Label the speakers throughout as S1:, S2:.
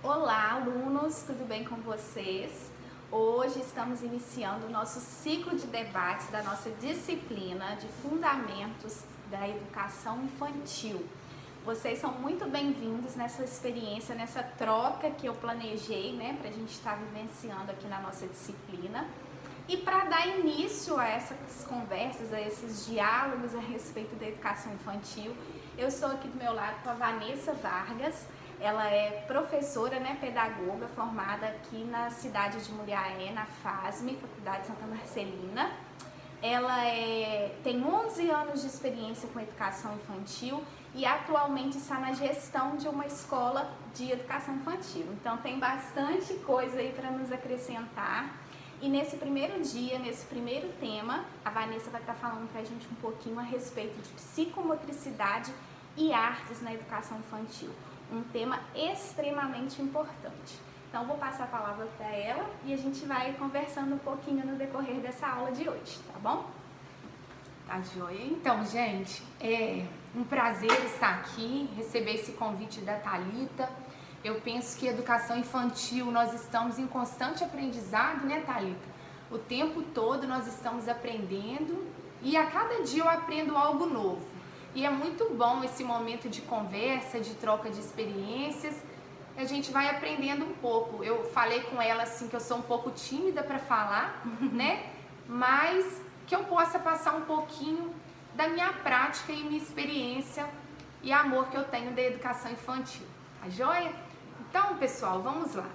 S1: Olá, alunos, tudo bem com vocês? Hoje estamos iniciando o nosso ciclo de debates da nossa disciplina de Fundamentos da Educação Infantil. Vocês são muito bem-vindos nessa experiência, nessa troca que eu planejei, para a gente estar vivenciando aqui na nossa disciplina. E para dar início a essas conversas, a esses diálogos a respeito da educação infantil, eu estou aqui do meu lado com a Vanessa Vargas. Ela é professora, pedagoga, formada aqui na cidade de Muriaé, na FASM, Faculdade Santa Marcelina. Ela tem 11 anos de experiência com educação infantil e atualmente está na gestão de uma escola de educação infantil. Então tem bastante coisa aí para nos acrescentar. E nesse primeiro dia, nesse primeiro tema, a Vanessa vai estar falando para a gente um pouquinho a respeito de psicomotricidade e artes na educação infantil. Um tema extremamente importante. Então, vou passar a palavra para ela e a gente vai conversando um pouquinho no decorrer dessa aula de hoje, tá bom?
S2: Tá joia? Então, gente, é um prazer estar aqui, receber esse convite da Thalita. Eu penso que educação infantil, nós estamos em constante aprendizado, né, Thalita? O tempo todo nós estamos aprendendo e a cada dia eu aprendo algo novo. E é muito bom esse momento de conversa, de troca de experiências. A gente vai aprendendo um pouco. Eu falei com ela assim que eu sou um pouco tímida para falar, né? Mas que eu possa passar um pouquinho da minha prática e minha experiência e amor que eu tenho da educação infantil. Tá joia? Então, pessoal, vamos lá.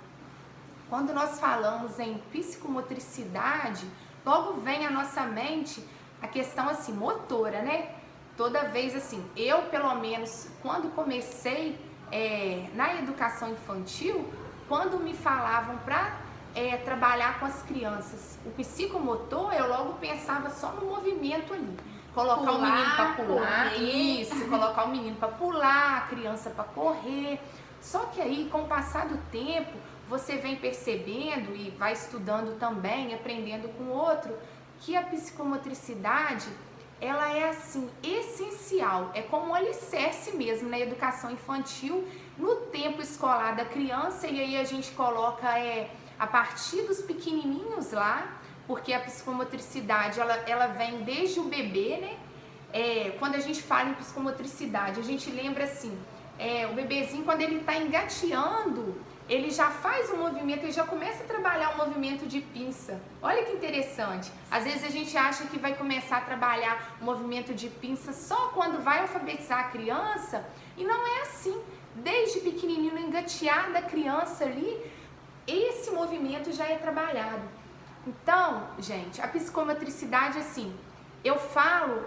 S2: Quando nós falamos em psicomotricidade, logo vem à nossa mente a questão assim motora, né? Toda vez assim, eu pelo menos quando comecei na educação infantil, quando me falavam para trabalhar com as crianças, o psicomotor, eu logo pensava só no movimento ali. Colocar o menino para pular, isso, colocar o menino para pular, a criança para correr. Só que aí, com o passar do tempo, você vem percebendo e vai estudando também, aprendendo com o outro, que a psicomotricidade ela é assim, essencial, é como um alicerce mesmo na educação infantil, no tempo escolar da criança, e aí a gente coloca a partir dos pequenininhos lá, porque a psicomotricidade ela vem desde o bebê, né? Quando a gente fala em psicomotricidade, a gente lembra assim, o bebezinho quando ele está engateando, ele já faz um movimento, ele já começa a trabalhar um movimento de pinça. Olha que interessante. Às vezes a gente acha que vai começar a trabalhar o movimento de pinça só quando vai alfabetizar a criança, e não é assim. Desde pequenininho, no engatear da criança ali, esse movimento já é trabalhado. Então, gente, a psicomotricidade, assim, eu falo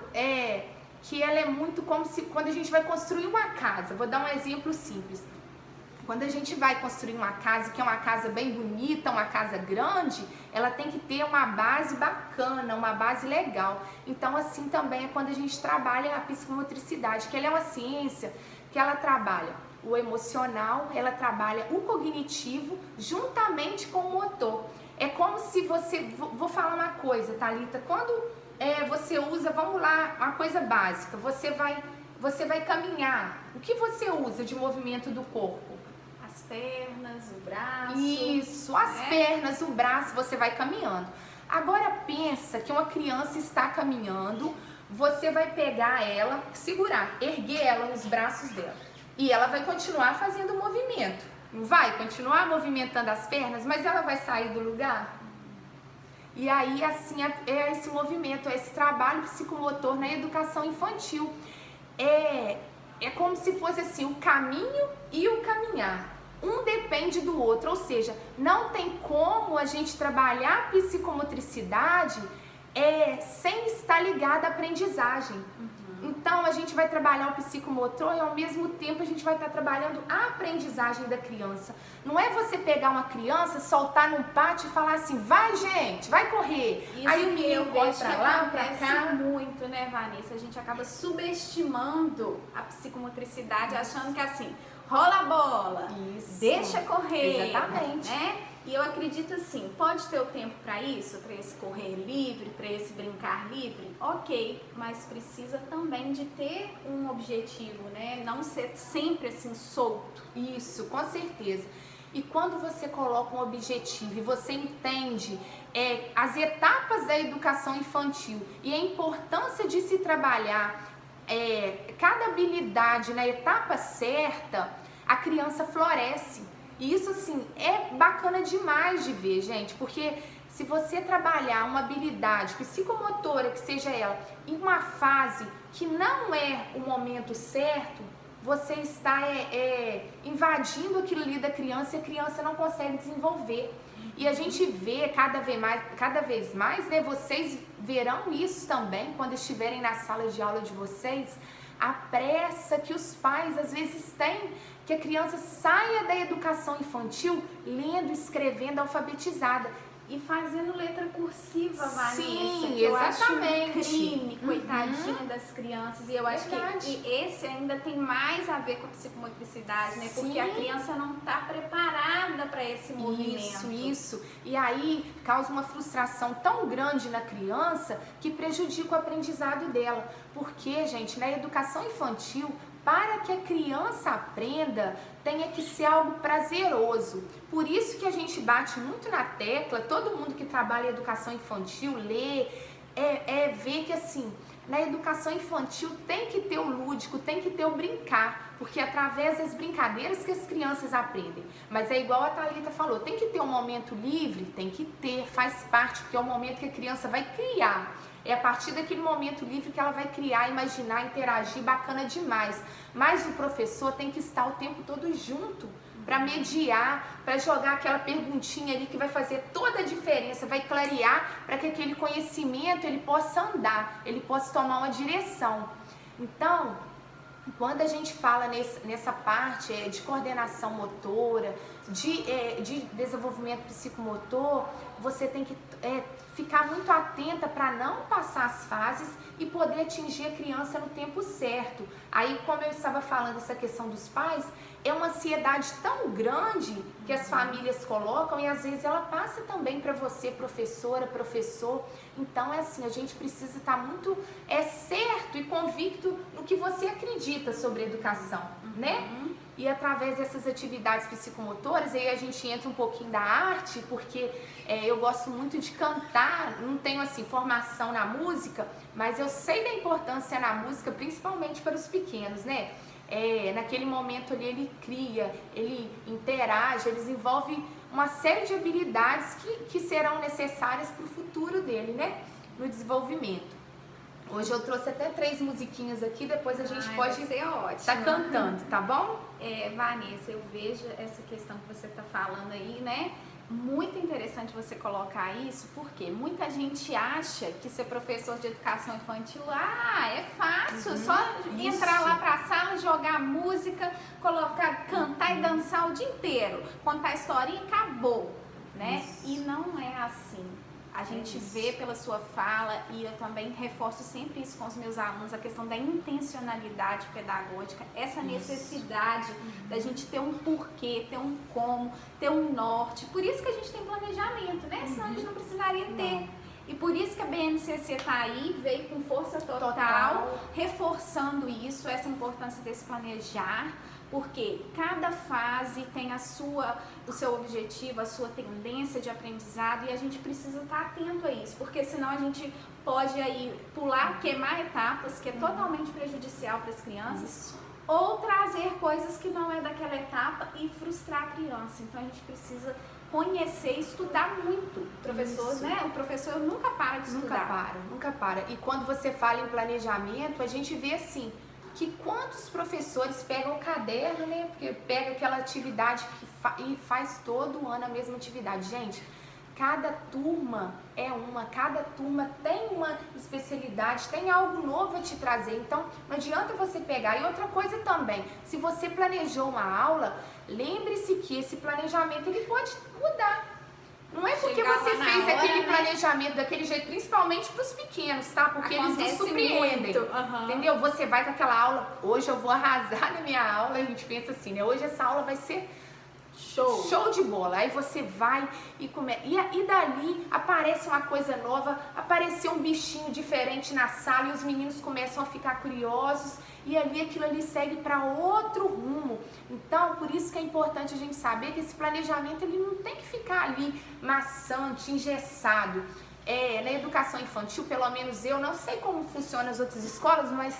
S2: que ela é muito como se quando a gente vai construir uma casa. Vou dar um exemplo simples. Quando a gente vai construir uma casa, que é uma casa bem bonita, uma casa grande, ela tem que ter uma base bacana, uma base legal. Então, assim também é quando a gente trabalha a psicomotricidade, que ela é uma ciência que ela trabalha o emocional, ela trabalha o cognitivo juntamente com o motor. É como se você... Vou falar uma coisa, Thalita. Quando você usa, vamos lá, uma coisa básica, você vai caminhar. O que você usa de movimento do corpo?
S1: As pernas, o braço.
S2: Isso, as pernas, o braço, você vai caminhando. Agora pensa que uma criança está caminhando, você vai pegar ela, segurar, erguer ela nos braços dela. E ela vai continuar fazendo o movimento. Não vai continuar movimentando as pernas, mas ela vai sair do lugar. E aí, assim, é esse movimento, é esse trabalho psicomotor na educação infantil. É como se fosse assim, o caminho e o caminhar. Um depende do outro, ou seja, não tem como a gente trabalhar a psicomotricidade sem estar ligada à aprendizagem. Então, a gente vai trabalhar o psicomotor e, ao mesmo tempo, a gente vai estar trabalhando a aprendizagem da criança. Não é você pegar uma criança, soltar num pátio e falar assim, vai, gente, vai correr.
S1: Isso.
S2: Aí o menino corre pra lá, pra cá.
S1: Muito, né, Vanessa? A gente acaba subestimando a psicomotricidade, achando que assim, rola a bola,
S2: Isso.
S1: deixa correr.
S2: Exatamente.
S1: Né? E eu acredito assim, pode ter o tempo para isso, para esse correr livre, para esse brincar livre? Ok, mas precisa também de ter um objetivo, né? Não ser sempre assim solto.
S2: Isso, com certeza. E quando você coloca um objetivo e você entende as etapas da educação infantil e a importância de se trabalhar cada habilidade na etapa certa, a criança floresce. E isso, assim, é bacana demais de ver, gente, porque se você trabalhar uma habilidade psicomotora, que seja ela, em uma fase que não é o momento certo, você está invadindo aquilo ali da criança e a criança não consegue desenvolver. E a gente vê cada vez mais, né? Vocês verão isso também quando estiverem na sala de aula de vocês, a pressa que os pais às vezes têm que a criança saia da educação infantil lendo, escrevendo, alfabetizada.
S1: E fazendo letra cursiva, Vanessa.
S2: Sim,
S1: que
S2: exatamente.
S1: Eu acho um crime, coitadinha das crianças. E eu acho que esse ainda tem mais a ver com a psicomotricidade, né? Porque a criança não está preparada para esse movimento.
S2: Isso. E aí causa uma frustração tão grande na criança que prejudica o aprendizado dela. Porque, gente, na educação infantil, para que a criança aprenda, tenha que ser algo prazeroso. Por isso que a gente bate muito na tecla, todo mundo que trabalha em educação infantil, lê, vê que assim, na educação infantil tem que ter o lúdico, tem que ter o brincar, porque é através das brincadeiras que as crianças aprendem. Mas é igual a Thalita falou, tem que ter um momento livre? Tem que ter, faz parte, porque é o momento que a criança vai criar. É a partir daquele momento livre que ela vai criar, imaginar, interagir, bacana demais. Mas o professor tem que estar o tempo todo junto para mediar, para jogar aquela perguntinha ali que vai fazer toda a diferença, vai clarear para que aquele conhecimento ele possa andar, ele possa tomar uma direção. Então, quando a gente fala nessa parte de coordenação motora, de desenvolvimento psicomotor, você tem que ficar muito atenta para não passar as fases e poder atingir a criança no tempo certo. Aí, como eu estava falando, essa questão dos pais, é uma ansiedade tão grande que as famílias colocam e às vezes ela passa também para você, professora, professor. Então é assim, a gente precisa estar muito certo e convicto no que você acredita sobre educação, né? E através dessas atividades psicomotoras, aí a gente entra um pouquinho da arte, porque eu gosto muito de cantar, não tenho assim formação na música, mas eu sei da importância na música, principalmente para os pequenos, né? Naquele momento ali ele cria, ele interage, ele desenvolve uma série de habilidades que serão necessárias para o futuro dele, né? No desenvolvimento. Hoje eu trouxe até 3 musiquinhas aqui, depois a gente pode estar cantando, tá bom?
S1: Vanessa, eu vejo essa questão que você está falando aí, né? Muito interessante você colocar isso, porque muita gente acha que ser professor de educação infantil, é fácil, só entrar lá para a sala, jogar música, cantar e dançar o dia inteiro, contar historinha e acabou, né? Isso. E não é assim. A gente vê pela sua fala, e eu também reforço sempre isso com os meus alunos, a questão da intencionalidade pedagógica, essa necessidade da gente ter um porquê, ter um como, ter um norte. Por isso que a gente tem planejamento, né? Senão a gente não precisaria ter. E por isso que a BNCC está aí, veio com força total, reforçando isso, essa importância desse planejar, porque cada fase tem o seu objetivo, a sua tendência de aprendizado, e a gente precisa estar atento a isso, porque senão a gente pode aí pular, queimar etapas, que é totalmente prejudicial para as crianças, ou trazer coisas que não é daquela etapa e frustrar a criança. Então a gente precisa conhecer, estudar muito. Professor, né? O professor nunca para de estudar.
S2: Nunca para. E quando você fala em planejamento, a gente vê assim, que quantos professores pegam o caderno, né? Porque pega aquela atividade e faz todo ano a mesma atividade. Gente, cada turma cada turma tem uma especialidade, tem algo novo a te trazer. Então, não adianta você pegar. E outra coisa também, se você planejou uma aula, lembre-se que esse planejamento ele pode mudar. Não é porque você fez aquele planejamento daquele jeito, principalmente para os pequenos, tá? Porque eles nos surpreendem, entendeu? Você vai com aquela aula, hoje eu vou arrasar na minha aula, a gente pensa assim, né? Hoje essa aula vai ser Show de bola. Aí você vai e começa. E dali aparece uma coisa nova, apareceu um bichinho diferente na sala e os meninos começam a ficar curiosos e ali aquilo ali segue para outro rumo. Então, por isso que é importante a gente saber que esse planejamento ele não tem que ficar ali maçante, engessado. Na educação infantil, pelo menos eu não sei como funciona as outras escolas, mas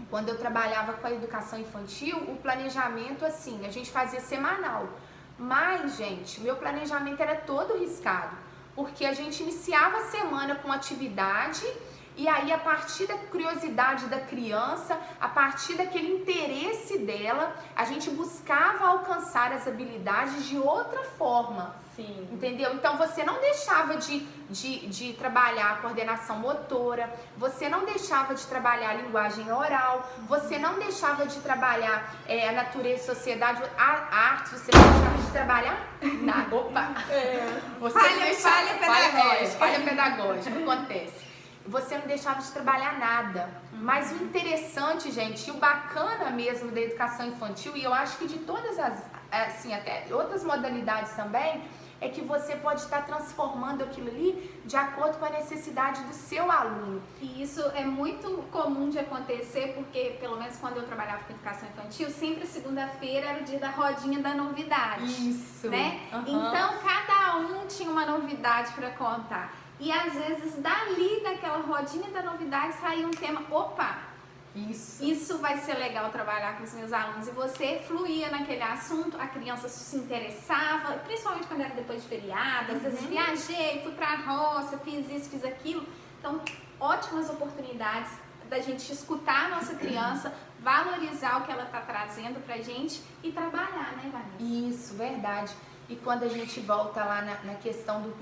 S2: quando eu trabalhava com a educação infantil, o planejamento, assim, a gente fazia semanal. Mas, gente, meu planejamento era todo riscado, porque a gente iniciava a semana com atividade e aí, a partir da curiosidade da criança, a partir daquele interesse dela, a gente buscava alcançar as habilidades de outra forma.
S1: Sim.
S2: Entendeu? Então, você não deixava de trabalhar a coordenação motora, você não deixava de trabalhar a linguagem oral, você não deixava de trabalhar a natureza, a sociedade, a arte, você não deixava de trabalhar nada. Opa! Falha pedagógica, acontece. Você não deixava de trabalhar nada. Mas o interessante, gente, e o bacana mesmo da educação infantil, e eu acho que de todas as, assim, até outras modalidades também, é que você pode estar transformando aquilo ali de acordo com a necessidade do seu aluno.
S1: E isso é muito comum de acontecer, porque pelo menos quando eu trabalhava com educação infantil, sempre segunda-feira era o dia da rodinha da novidade.
S2: Isso.
S1: Né? Então cada um tinha uma novidade para contar. E às vezes dali, daquela rodinha da novidade, saía um tema, opa, isso vai ser legal trabalhar com os meus alunos. E você fluía naquele assunto, a criança se interessava, principalmente quando era depois de feriado, às vezes viajei, fui pra roça, fiz isso, fiz aquilo. Então, ótimas oportunidades da gente escutar a nossa criança, valorizar o que ela está trazendo pra gente e trabalhar, né, Vanessa?
S2: Isso, verdade. E quando a gente volta lá na questão do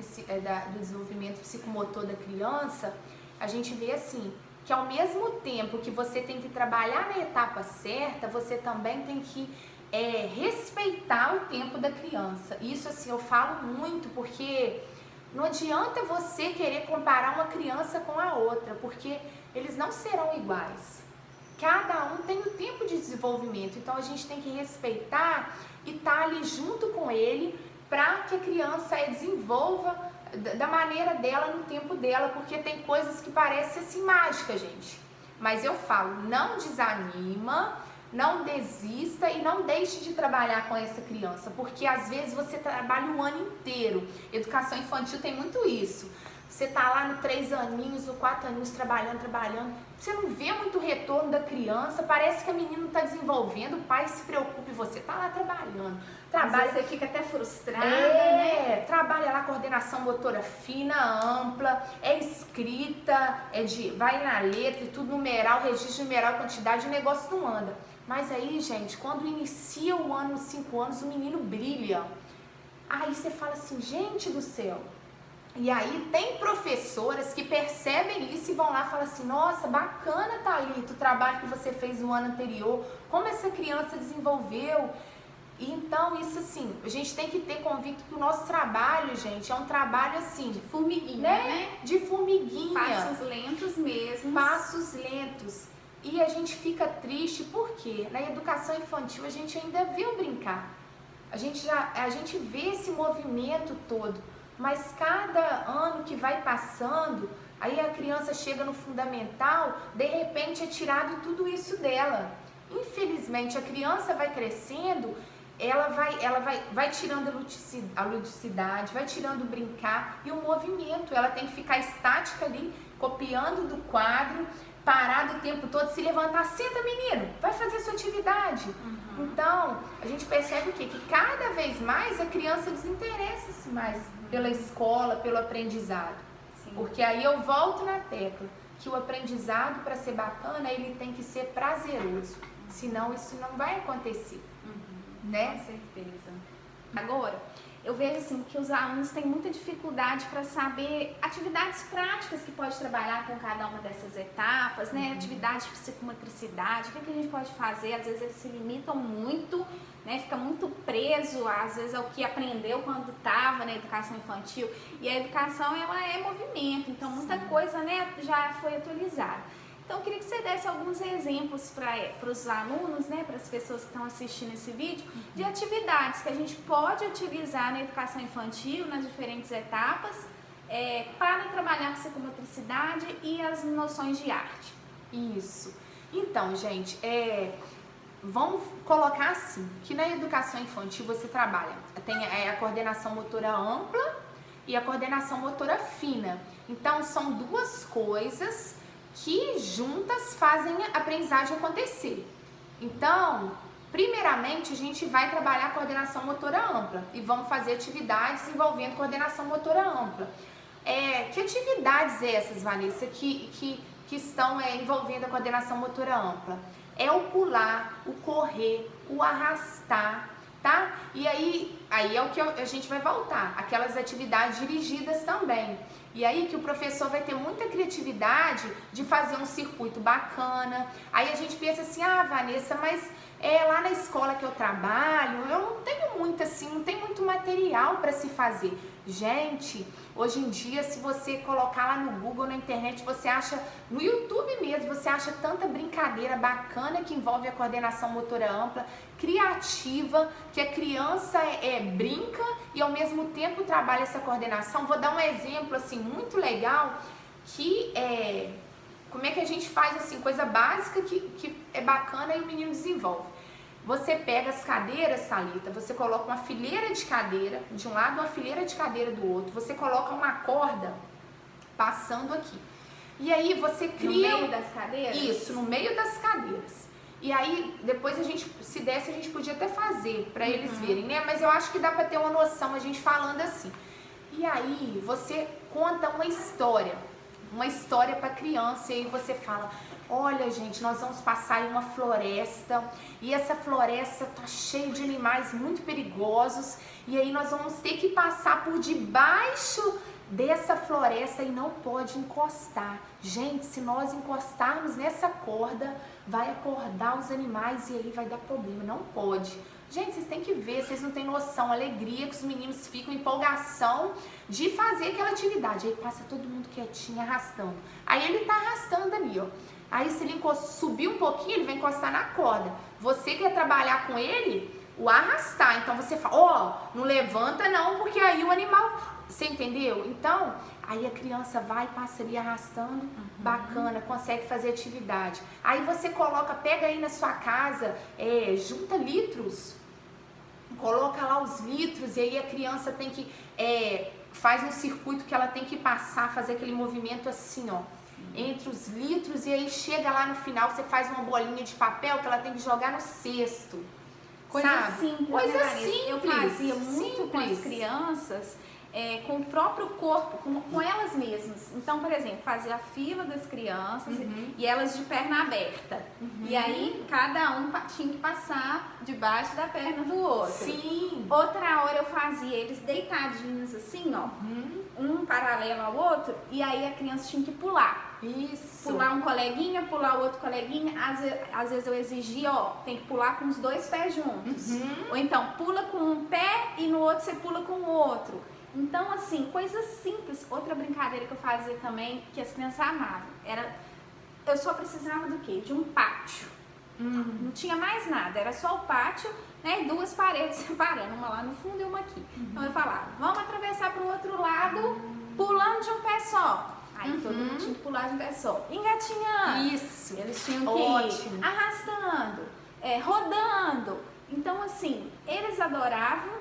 S2: desenvolvimento psicomotor da criança, a gente vê assim, que ao mesmo tempo que você tem que trabalhar na etapa certa, você também tem que respeitar o tempo da criança. Isso assim, eu falo muito, porque não adianta você querer comparar uma criança com a outra, porque eles não serão iguais. Cada um tem o tempo de desenvolvimento, então a gente tem que respeitar e estar ali junto com ele para que a criança desenvolva da maneira dela, no tempo dela, porque tem coisas que parecem assim mágicas, gente. Mas eu falo, não desanima, não desista e não deixe de trabalhar com essa criança, porque às vezes você trabalha o ano inteiro. Educação infantil tem muito isso. Você tá lá no 3 aninhos, no 4 aninhos trabalhando, você não vê muito retorno da criança, parece que a menina não tá desenvolvendo, o pai se preocupa e você tá lá trabalhando.
S1: Trabalha, você fica até frustrada, né?
S2: Trabalha lá coordenação motora fina, ampla, escrita, vai na letra e tudo numeral, registro numeral, quantidade, o negócio não anda. Mas aí, gente, quando inicia o ano, 5 anos, o menino brilha. Aí você fala assim, gente do céu. E aí tem professoras que percebem isso e vão lá e falam assim, nossa, bacana, Thalita, o trabalho que você fez no ano anterior, como essa criança desenvolveu. Então, isso assim, a gente tem que ter convicto que o nosso trabalho, gente, é um trabalho assim,
S1: de formiguinha, né?
S2: De formiguinha.
S1: Passos lentos mesmo.
S2: Passos lentos. E a gente fica triste porque na educação infantil a gente ainda vê o brincar. A gente vê esse movimento todo. Mas cada ano que vai passando, aí a criança chega no fundamental, de repente é tirado tudo isso dela. Infelizmente, a criança vai crescendo, ela vai tirando a ludicidade, vai tirando o brincar e o movimento. Ela tem que ficar estática ali, copiando do quadro, parado o tempo todo, se levantar, senta menino, vai fazer sua atividade. Então, a gente percebe o quê? Que cada vez mais a criança desinteressa-se mais pela escola, pelo aprendizado.
S1: Sim.
S2: Porque aí eu volto na tecla, que o aprendizado, para ser bacana, ele tem que ser prazeroso. Senão isso não vai acontecer. Né?
S1: Com certeza. Agora, eu vejo assim que os alunos têm muita dificuldade para saber atividades práticas que pode trabalhar com cada uma dessas etapas, né? Atividade de psicomotricidade, o que a gente pode fazer? Às vezes eles se limitam muito, né? Fica muito preso, às vezes, ao que aprendeu quando estava na educação infantil. E a educação, ela é movimento, então muita coisa, né, já foi atualizada. Então, eu queria que você desse alguns exemplos para os alunos, né, para as pessoas que estão assistindo esse vídeo, de atividades que a gente pode utilizar na educação infantil, nas diferentes etapas, para trabalhar a psicomotricidade e as noções de arte.
S2: Isso. Então, gente, vamos colocar assim, que na educação infantil você trabalha, tem a coordenação motora ampla e a coordenação motora fina. Então, são duas coisas que juntas fazem a aprendizagem acontecer. Então, primeiramente, a gente vai trabalhar a coordenação motora ampla e vamos fazer atividades envolvendo coordenação motora ampla. Que atividades essas, Vanessa, que estão envolvendo a coordenação motora ampla? É o pular, o correr, o arrastar, tá? E aí é o que a gente vai voltar, aquelas atividades dirigidas também. E aí que o professor vai ter muita criatividade de fazer um circuito bacana. Aí a gente pensa assim, Vanessa, mas lá na escola que eu trabalho, eu não tenho muito assim, não tem muito material para se fazer. Gente, hoje em dia, se você colocar lá no Google, na internet, você acha, no YouTube mesmo, você acha tanta brincadeira bacana que envolve a coordenação motora ampla, criativa, que a criança brinca e ao mesmo tempo trabalha essa coordenação. Vou dar um exemplo assim muito legal, que como é que a gente faz assim, coisa básica que é bacana e o menino desenvolve. Você pega as cadeiras, Thalita, você coloca uma fileira de cadeira, de um lado uma fileira de cadeira do outro, você coloca uma corda passando aqui. E aí você cria...
S1: No meio das cadeiras?
S2: Isso, no meio das cadeiras. E aí, depois a gente, se desse, a gente podia até fazer para eles verem, né? Mas eu acho que dá para ter uma noção, a gente falando assim. E aí, você conta uma história para criança, e aí você fala... Olha, gente, nós vamos passar em uma floresta e essa floresta tá cheia de animais muito perigosos e aí nós vamos ter que passar por debaixo dessa floresta e não pode encostar. Gente, se nós encostarmos nessa corda, vai acordar os animais e aí vai dar problema, não pode. Gente, vocês têm que ver, vocês não têm noção, a alegria que os meninos ficam, empolgação de fazer aquela atividade. Aí passa todo mundo quietinho, arrastando. Aí ele tá arrastando ali, ó. Aí se ele subir um pouquinho, ele vai encostar na corda. Você quer trabalhar com ele, o arrastar. Então você fala, não levanta não, porque aí o animal... Você entendeu? Então, aí a criança vai, passa ali arrastando, bacana, consegue fazer atividade. Aí você pega aí na sua casa, junta litros, coloca lá os litros, e aí a criança tem que... faz um circuito que ela tem que passar, fazer aquele movimento assim, ó. Entre os litros, e aí chega lá no final, você faz uma bolinha de papel que ela tem que jogar no cesto.
S1: Coisa simples,
S2: coisa
S1: né,
S2: simples.
S1: Eu fazia muito com as crianças, com o próprio corpo, com elas mesmas. Então, por exemplo, fazia a fila das crianças e elas de perna aberta. E aí, cada um tinha que passar debaixo da perna do outro.
S2: Sim.
S1: Outra hora eu fazia eles deitadinhos assim, ó. Um paralelo ao outro, e aí a criança tinha que pular.
S2: Isso.
S1: Pular um coleguinha, pular o outro coleguinha. Às vezes eu exigia, tem que pular com os dois pés juntos. Ou então, pula com um pé e no outro você pula com o outro. Então, assim, coisas simples. Outra brincadeira que eu fazia também, que as crianças amavam, eu só precisava do quê? De um pátio. Não tinha mais nada, era só o pátio, né, e duas paredes separando, uma lá no fundo e uma aqui. Então eu falava, vamos atravessar para o outro lado, pulando de um pé só. Aí todo mundo tinha que pular de um pé só. Engatinhando.
S2: Isso.
S1: Eles tinham que ir arrastando, rodando. Então, assim, eles adoravam,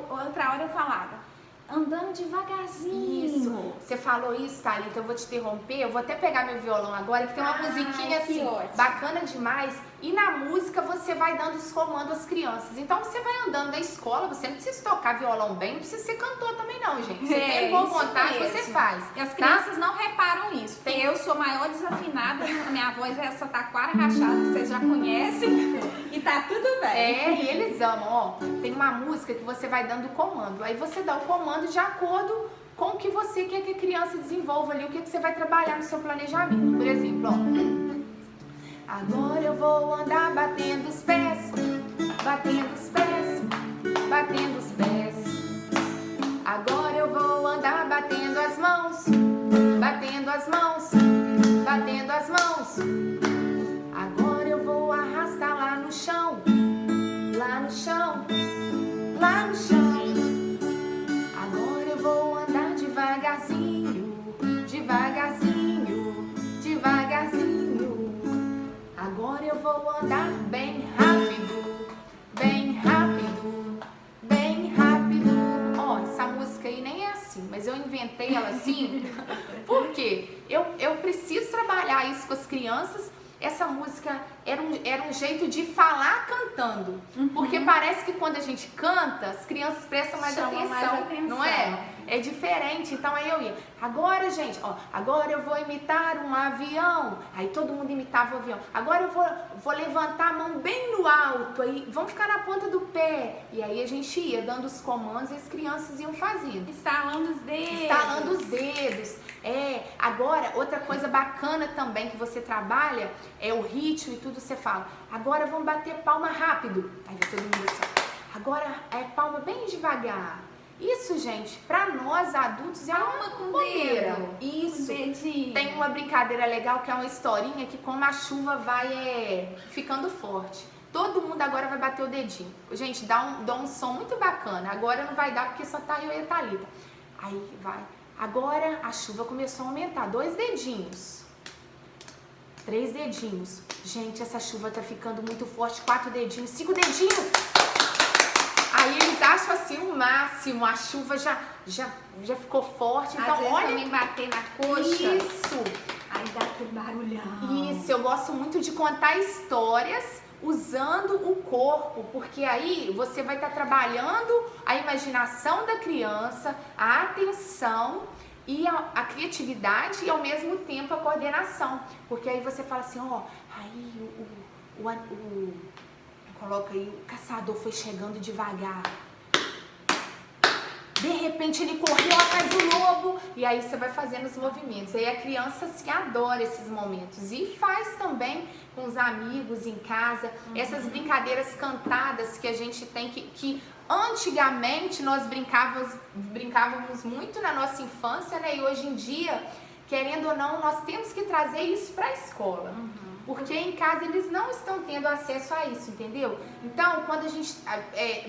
S1: outra hora eu falava, andando devagarzinho.
S2: Isso. Você falou isso, Thalita, eu vou te interromper, eu vou até pegar meu violão agora, que tem uma musiquinha assim, bacana demais. E na música você vai dando os comandos às crianças. Então você vai andando na escola, você não precisa tocar violão bem, não precisa ser cantor também não, gente. Você tem boa vontade, você faz.
S1: E as crianças não reparam isso. Eu sou maior desafinada, a minha voz é essa taquara rachada, que vocês já conhecem, e tá tudo bem.
S2: E eles amam, Tem uma música que você vai dando o comando, aí você dá o comando de acordo com o que você quer que a criança desenvolva ali, o que você vai trabalhar no seu planejamento. Por exemplo, agora eu vou andar batendo os pés, batendo os pés, batendo os pés. Agora eu vou andar batendo as mãos, batendo as mãos, batendo as mãos. vou andar bem rápido, bem rápido, bem rápido. Ó, essa música aí nem é assim, mas eu inventei ela assim. Por quê? Eu preciso trabalhar isso com as crianças. Essa música era um jeito de falar cantando. Porque parece que quando a gente canta, as crianças prestam mais atenção, não é? É diferente. Então aí eu ia, agora gente, ó, agora eu vou imitar um avião. Aí todo mundo imitava o avião. Agora eu vou levantar a mão bem no alto. Aí vamos ficar na ponta do pé. E aí a gente ia dando os comandos e as crianças iam fazendo.
S1: Estalando os dedos.
S2: Estalando os dedos. Agora, outra coisa bacana também que você trabalha é o ritmo e tudo. Você fala, agora vamos bater palma rápido. Aí vai todo mundo assim, agora é palma bem devagar. Isso, gente, pra nós adultos é uma bobeira. Isso. Tem uma brincadeira legal que é uma historinha que como a chuva vai ficando forte. Todo mundo agora vai bater o dedinho. Gente, dá um som muito bacana. Agora não vai dar porque só tá eu e a Thalita. Aí vai. Agora a chuva começou a aumentar. 2 dedinhos. 3 dedinhos. Gente, essa chuva tá ficando muito forte. 4 dedinhos. 5 dedinhos. Aí eles acham assim o máximo. A chuva já ficou forte. Então,
S1: às vezes
S2: olha.
S1: também bater na coxa.
S2: Isso.
S1: Aí dá aquele barulhão.
S2: Isso. Eu gosto muito de contar histórias usando o corpo, porque aí você vai estar trabalhando a imaginação da criança, a atenção e a criatividade e ao mesmo tempo a coordenação, porque aí você fala assim, ó, aí coloca aí, o caçador foi chegando devagar. De repente ele correu atrás do lobo e aí você vai fazendo os movimentos. Aí a criança se adora esses momentos e faz também com os amigos em casa. Essas brincadeiras cantadas que a gente tem que antigamente nós brincávamos muito na nossa infância, né? E hoje em dia, querendo ou não, nós temos que trazer isso para a escola. Porque em casa eles não estão tendo acesso a isso, entendeu? Então, quando a gente...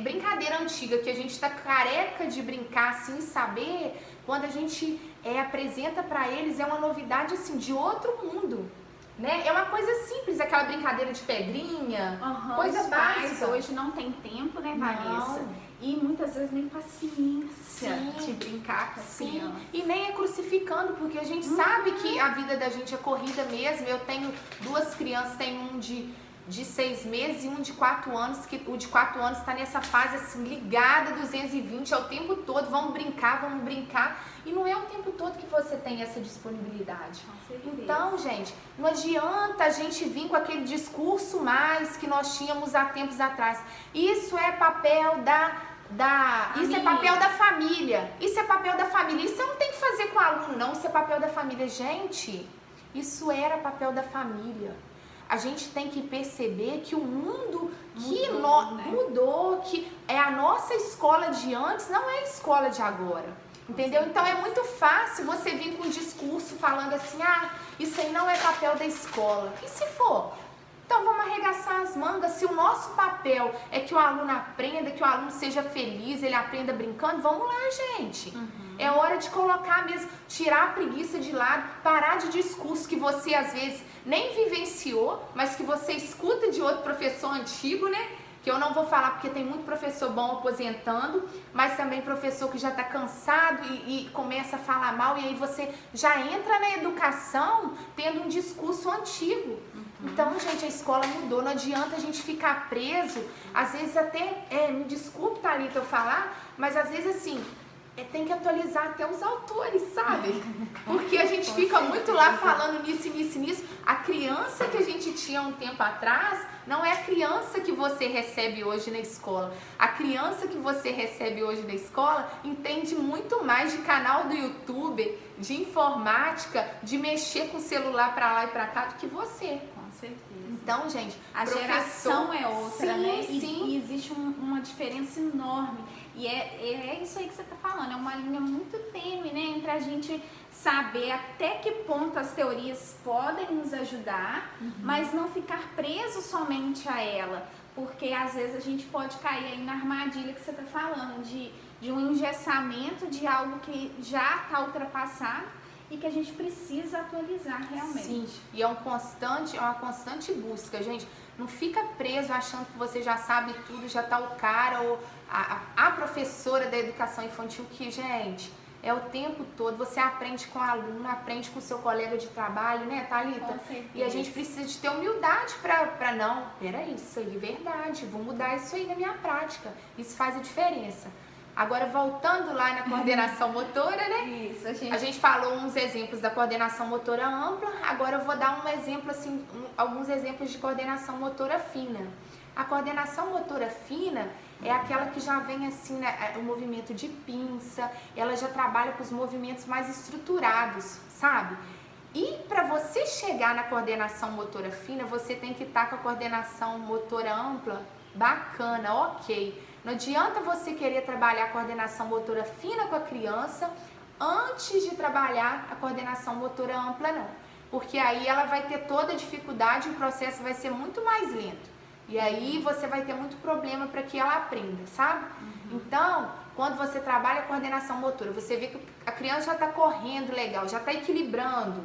S2: brincadeira antiga que a gente está careca de brincar sem saber, quando a gente apresenta para eles, é uma novidade assim, de outro mundo. Né? É uma coisa simples, aquela brincadeira de pedrinha, coisa básica.
S1: Hoje não tem tempo, né, Vanessa? E muitas vezes nem paciência de brincar com as crianças.
S2: E nem é crucificando, porque a gente sabe que a vida da gente é corrida mesmo. Eu tenho 2 crianças, tem um de 6 meses e um de 4 anos, que o de 4 anos está nessa fase assim, ligada 220 ao tempo todo, vamos brincar. E não é o tempo todo que você tem essa disponibilidade. Então, gente, não adianta a gente vir com aquele discurso mais que nós tínhamos há tempos atrás. Isso é papel isso é papel da família. Isso é papel da família. Isso você não tem que fazer com o aluno, não. Isso é papel da família. Gente, isso era papel da família. A gente tem que perceber que o mundo mudou, que é a nossa escola de antes, não é a escola de agora. Entendeu? Então é muito fácil você vir com um discurso falando assim, isso aí não é papel da escola. E se for? Então vamos arregaçar as mangas. Se o nosso papel é que o aluno aprenda, que o aluno seja feliz, ele aprenda brincando, vamos lá, gente. É hora de colocar mesmo, tirar a preguiça de lado, parar de discurso que você às vezes nem vivenciou, mas que você escuta de outro professor antigo, né? Que eu não vou falar porque tem muito professor bom aposentando, mas também professor que já está cansado e começa a falar mal, e aí você já entra na educação tendo um discurso antigo. Então, gente, a escola mudou, não adianta a gente ficar preso, às vezes até, me desculpe, Thalita, eu falar, mas às vezes assim, tem que atualizar até os autores, sabe? Porque a gente fica muito lá falando nisso. A criança que a gente tinha um tempo atrás não é a criança que você recebe hoje na escola. A criança que você recebe hoje na escola entende muito mais de canal do YouTube, de informática, de mexer com o celular pra lá e pra cá do que você.
S1: Com certeza.
S2: Então, gente,
S1: a geração é outra, né?
S2: Sim.
S1: E existe uma diferença enorme. E é isso aí que você está falando, é uma linha muito tênue, né? Entre a gente saber até que ponto as teorias podem nos ajudar, mas não ficar preso somente a ela. Porque às vezes a gente pode cair aí na armadilha que você está falando, de um engessamento de algo que já está ultrapassado e que a gente precisa atualizar realmente.
S2: Sim, e é uma constante busca, gente. Não fica preso achando que você já sabe tudo, já tá o cara ou a professora da educação infantil que, gente, é o tempo todo, você aprende com a aluna, aprende com o seu colega de trabalho, né, Thalita?
S1: Com certeza.
S2: E a gente precisa de ter humildade pra não, peraí, isso aí é verdade, vou mudar isso aí na minha prática, isso faz a diferença. Agora, voltando lá na coordenação motora, né?
S1: Isso,
S2: a gente falou uns exemplos da coordenação motora ampla, agora eu vou dar um exemplo, assim, alguns exemplos de coordenação motora fina. A coordenação motora fina é aquela que já vem assim, né, o movimento de pinça, ela já trabalha com os movimentos mais estruturados, sabe? E para você chegar na coordenação motora fina, você tem que estar com a coordenação motora ampla bacana, ok. Não adianta você querer trabalhar a coordenação motora fina com a criança antes de trabalhar a coordenação motora ampla, não. Porque aí ela vai ter toda a dificuldade e o processo vai ser muito mais lento. E aí você vai ter muito problema para que ela aprenda, sabe? Então, quando você trabalha a coordenação motora, você vê que a criança já está correndo legal, já está equilibrando,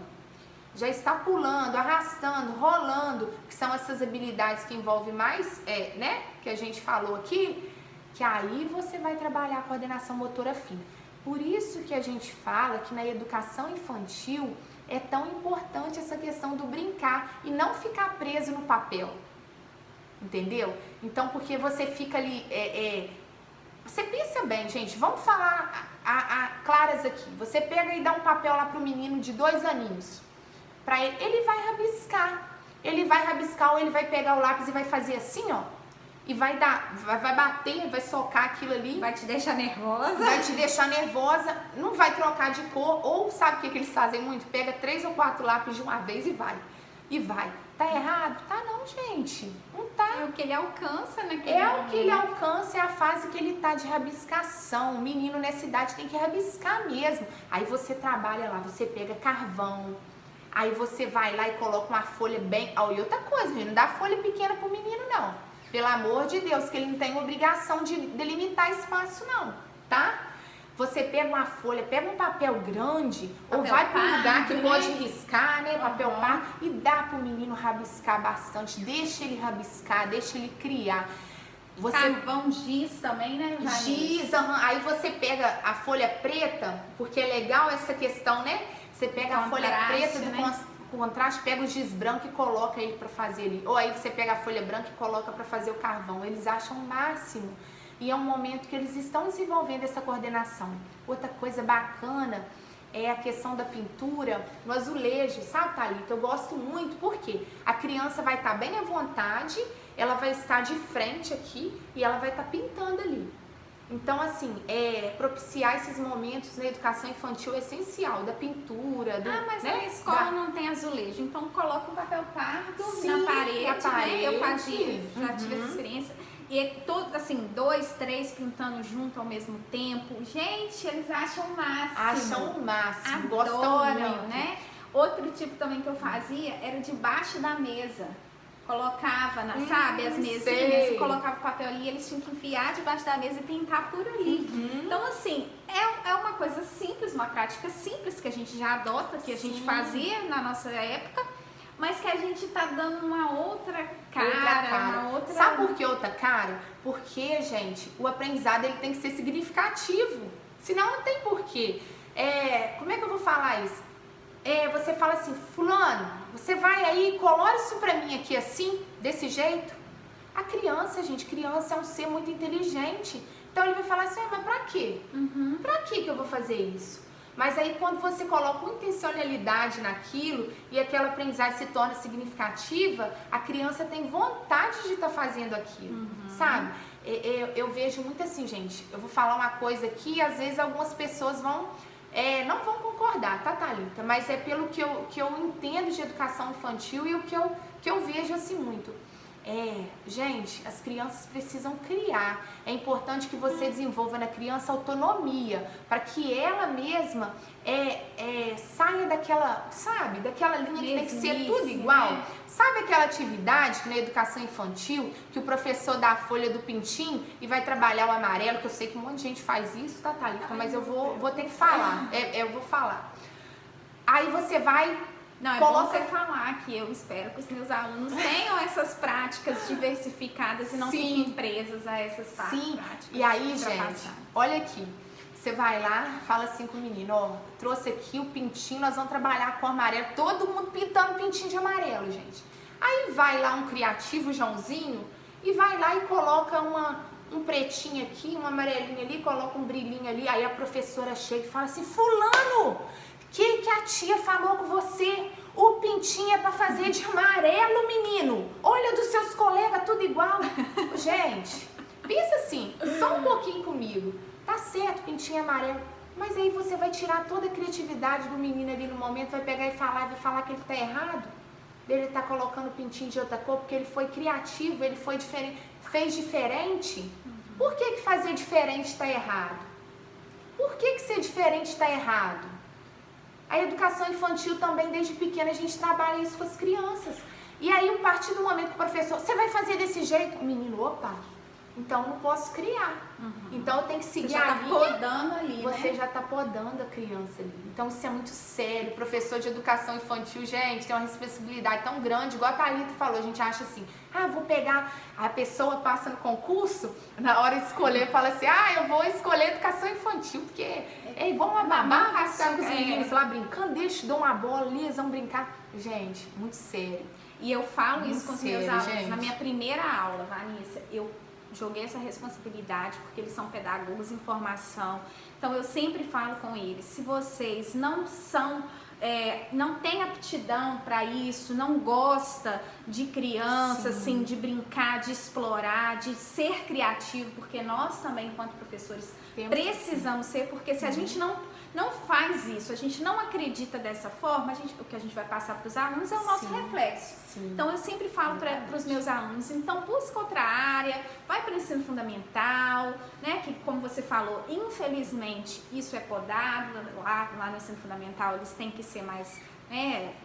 S2: já está pulando, arrastando, rolando, que são essas habilidades que envolvem mais, né, que a gente falou aqui, que aí você vai trabalhar a coordenação motora fina. Por isso que a gente fala que na educação infantil é tão importante essa questão do brincar e não ficar preso no papel. Entendeu? Então, porque você fica ali, você pensa bem, gente, vamos falar claras aqui. Você pega e dá um papel lá pro menino de 2 aninhos, pra ele vai rabiscar ou ele vai pegar o lápis e vai fazer assim, ó, e vai bater, vai socar aquilo ali.
S1: Vai te deixar nervosa.
S2: Vai te deixar nervosa, não vai trocar de cor, ou sabe o que eles fazem muito? Pega 3 ou 4 lápis de uma vez e vai. Tá errado? Tá não, gente. Não tá.
S1: É o que ele alcança naquele
S2: momento.
S1: momento.
S2: O que ele alcança, é a fase que ele tá de rabiscação. O menino nessa idade tem que rabiscar mesmo. Aí você trabalha lá, você pega carvão. Aí você vai lá e coloca uma folha bem... E outra coisa, gente, não dá folha pequena pro menino, não. Pelo amor de Deus, que ele não tem obrigação de delimitar espaço, não, tá? Você pega uma folha, pega um papel grande, ou vai para um lugar que pode riscar, né? Papel pardo, e dá pro menino rabiscar bastante. Deixa ele rabiscar, deixa ele criar.
S1: Carvão giz também, né?
S2: Giz, aí você pega a folha preta, porque é legal essa questão, né? Você pega a folha preta do contraste, pega o giz branco e coloca ele para fazer ali. Ou aí você pega a folha branca e coloca para fazer o carvão. Eles acham o máximo. E é um momento que eles estão desenvolvendo essa coordenação. Outra coisa bacana é a questão da pintura no azulejo, sabe, Thalita? Eu gosto muito, porque a criança vai estar bem à vontade, ela vai estar de frente aqui e ela vai estar pintando ali. Então, assim, propiciar esses momentos na educação infantil é essencial, da pintura,
S1: mas na escola não tem azulejo, então coloca um papel pardo na parede, né? Eu fazia, já tive essa experiência. E todo, assim, 2, 3 pintando junto ao mesmo tempo. Gente, eles acham o máximo.
S2: Acham o máximo,
S1: gostam muito, né? Outro tipo também que eu fazia era debaixo da mesa. Colocava, sabe, as mesinhas, e colocava o papel ali, eles tinham que enfiar debaixo da mesa e pintar por ali. Então, assim, é uma coisa simples, uma prática simples que a gente já adota, que a gente fazia na nossa época, mas que a gente tá dando uma outra cara.
S2: Sabe por que outra cara? Porque, gente, o aprendizado ele tem que ser significativo. Senão não tem porquê. Como é que eu vou falar isso? Você fala assim, fulano, você vai aí, colore isso pra mim aqui assim, desse jeito. A criança, gente, criança é um ser muito inteligente. Então ele vai falar assim, mas pra quê? Pra que eu vou fazer isso? Mas aí quando você coloca uma intencionalidade naquilo e aquela aprendizagem se torna significativa, a criança tem vontade de estar fazendo aquilo, sabe? Eu vejo muito assim, gente, eu vou falar uma coisa aqui e às vezes algumas pessoas não vão concordar, tá, Thalita? Mas é pelo que eu entendo de educação infantil e o que eu vejo assim muito. Gente, as crianças precisam criar. É importante que você desenvolva na criança autonomia, para que ela mesma saia daquela, sabe, daquela linha que tem que ser tudo igual. Né? Sabe aquela atividade que na educação infantil, que o professor dá a folha do pintinho e vai trabalhar o amarelo, que eu sei que um monte de gente faz isso, tá, Thalita? Mas eu vou ter que falar, eu vou falar. Aí você vai...
S1: Não, é bom você falar que eu espero que os meus alunos tenham essas práticas diversificadas e não fiquem presas a essas práticas.
S2: E aí, gente, olha aqui. Você vai lá, fala assim com o menino, ó, trouxe aqui o pintinho, nós vamos trabalhar com amarelo. Todo mundo pintando pintinho de amarelo, gente. Aí vai lá um criativo, Joãozinho, e vai lá e coloca um pretinho aqui, um amarelinho ali, coloca um brilhinho ali. Aí a professora chega e fala assim, fulano, que a tia falou com você? O pintinho é pra fazer de amarelo, menino. Olha dos seus colegas, tudo igual. Gente, pensa assim, só um pouquinho comigo. Tá certo, pintinho amarelo. Mas aí você vai tirar toda a criatividade do menino ali no momento, vai pegar e vai falar que ele tá errado. Ele tá colocando pintinho de outra cor porque ele foi criativo, ele foi diferente, fez diferente. Por que fazer diferente tá errado? Por que ser diferente tá errado? A educação infantil também, desde pequena, a gente trabalha isso com as crianças. E aí, a partir do momento que o professor, você vai fazer desse jeito? O menino, opa, então eu não posso criar. Então eu tenho que seguir a linha.
S1: Você já tá podando ali,
S2: Você já tá podando a criança ali. Então isso é muito sério. O professor de educação infantil, gente, tem uma responsabilidade tão grande. Igual a Thalita falou, a gente acha assim, vou pegar, a pessoa passa no concurso, na hora de escolher, fala assim, eu vou escolher educação infantil, porque é igual uma babá, vai ficar com os meninos lá brincando, deixa, dou uma bola ali, eles vão brincar. Gente, muito sério.
S1: E eu falo muito isso com os meus alunos.
S2: Gente.
S1: Na minha primeira aula, Vanessa, eu joguei essa responsabilidade, porque eles são pedagogos em formação. Então, eu sempre falo com eles, se vocês não são, não têm aptidão para isso, não gosta de criança, assim, de brincar, de explorar, de ser criativo, porque nós também, enquanto professores, precisamos ser, porque se a gente não faz isso, a gente não acredita dessa forma, o que a gente vai passar para os alunos é o nosso reflexo. Então, eu sempre falo para os meus alunos, então, busca outra área, vai para o ensino fundamental, né, que, como você falou, infelizmente, isso é podado, lá no ensino fundamental, eles têm que ser mais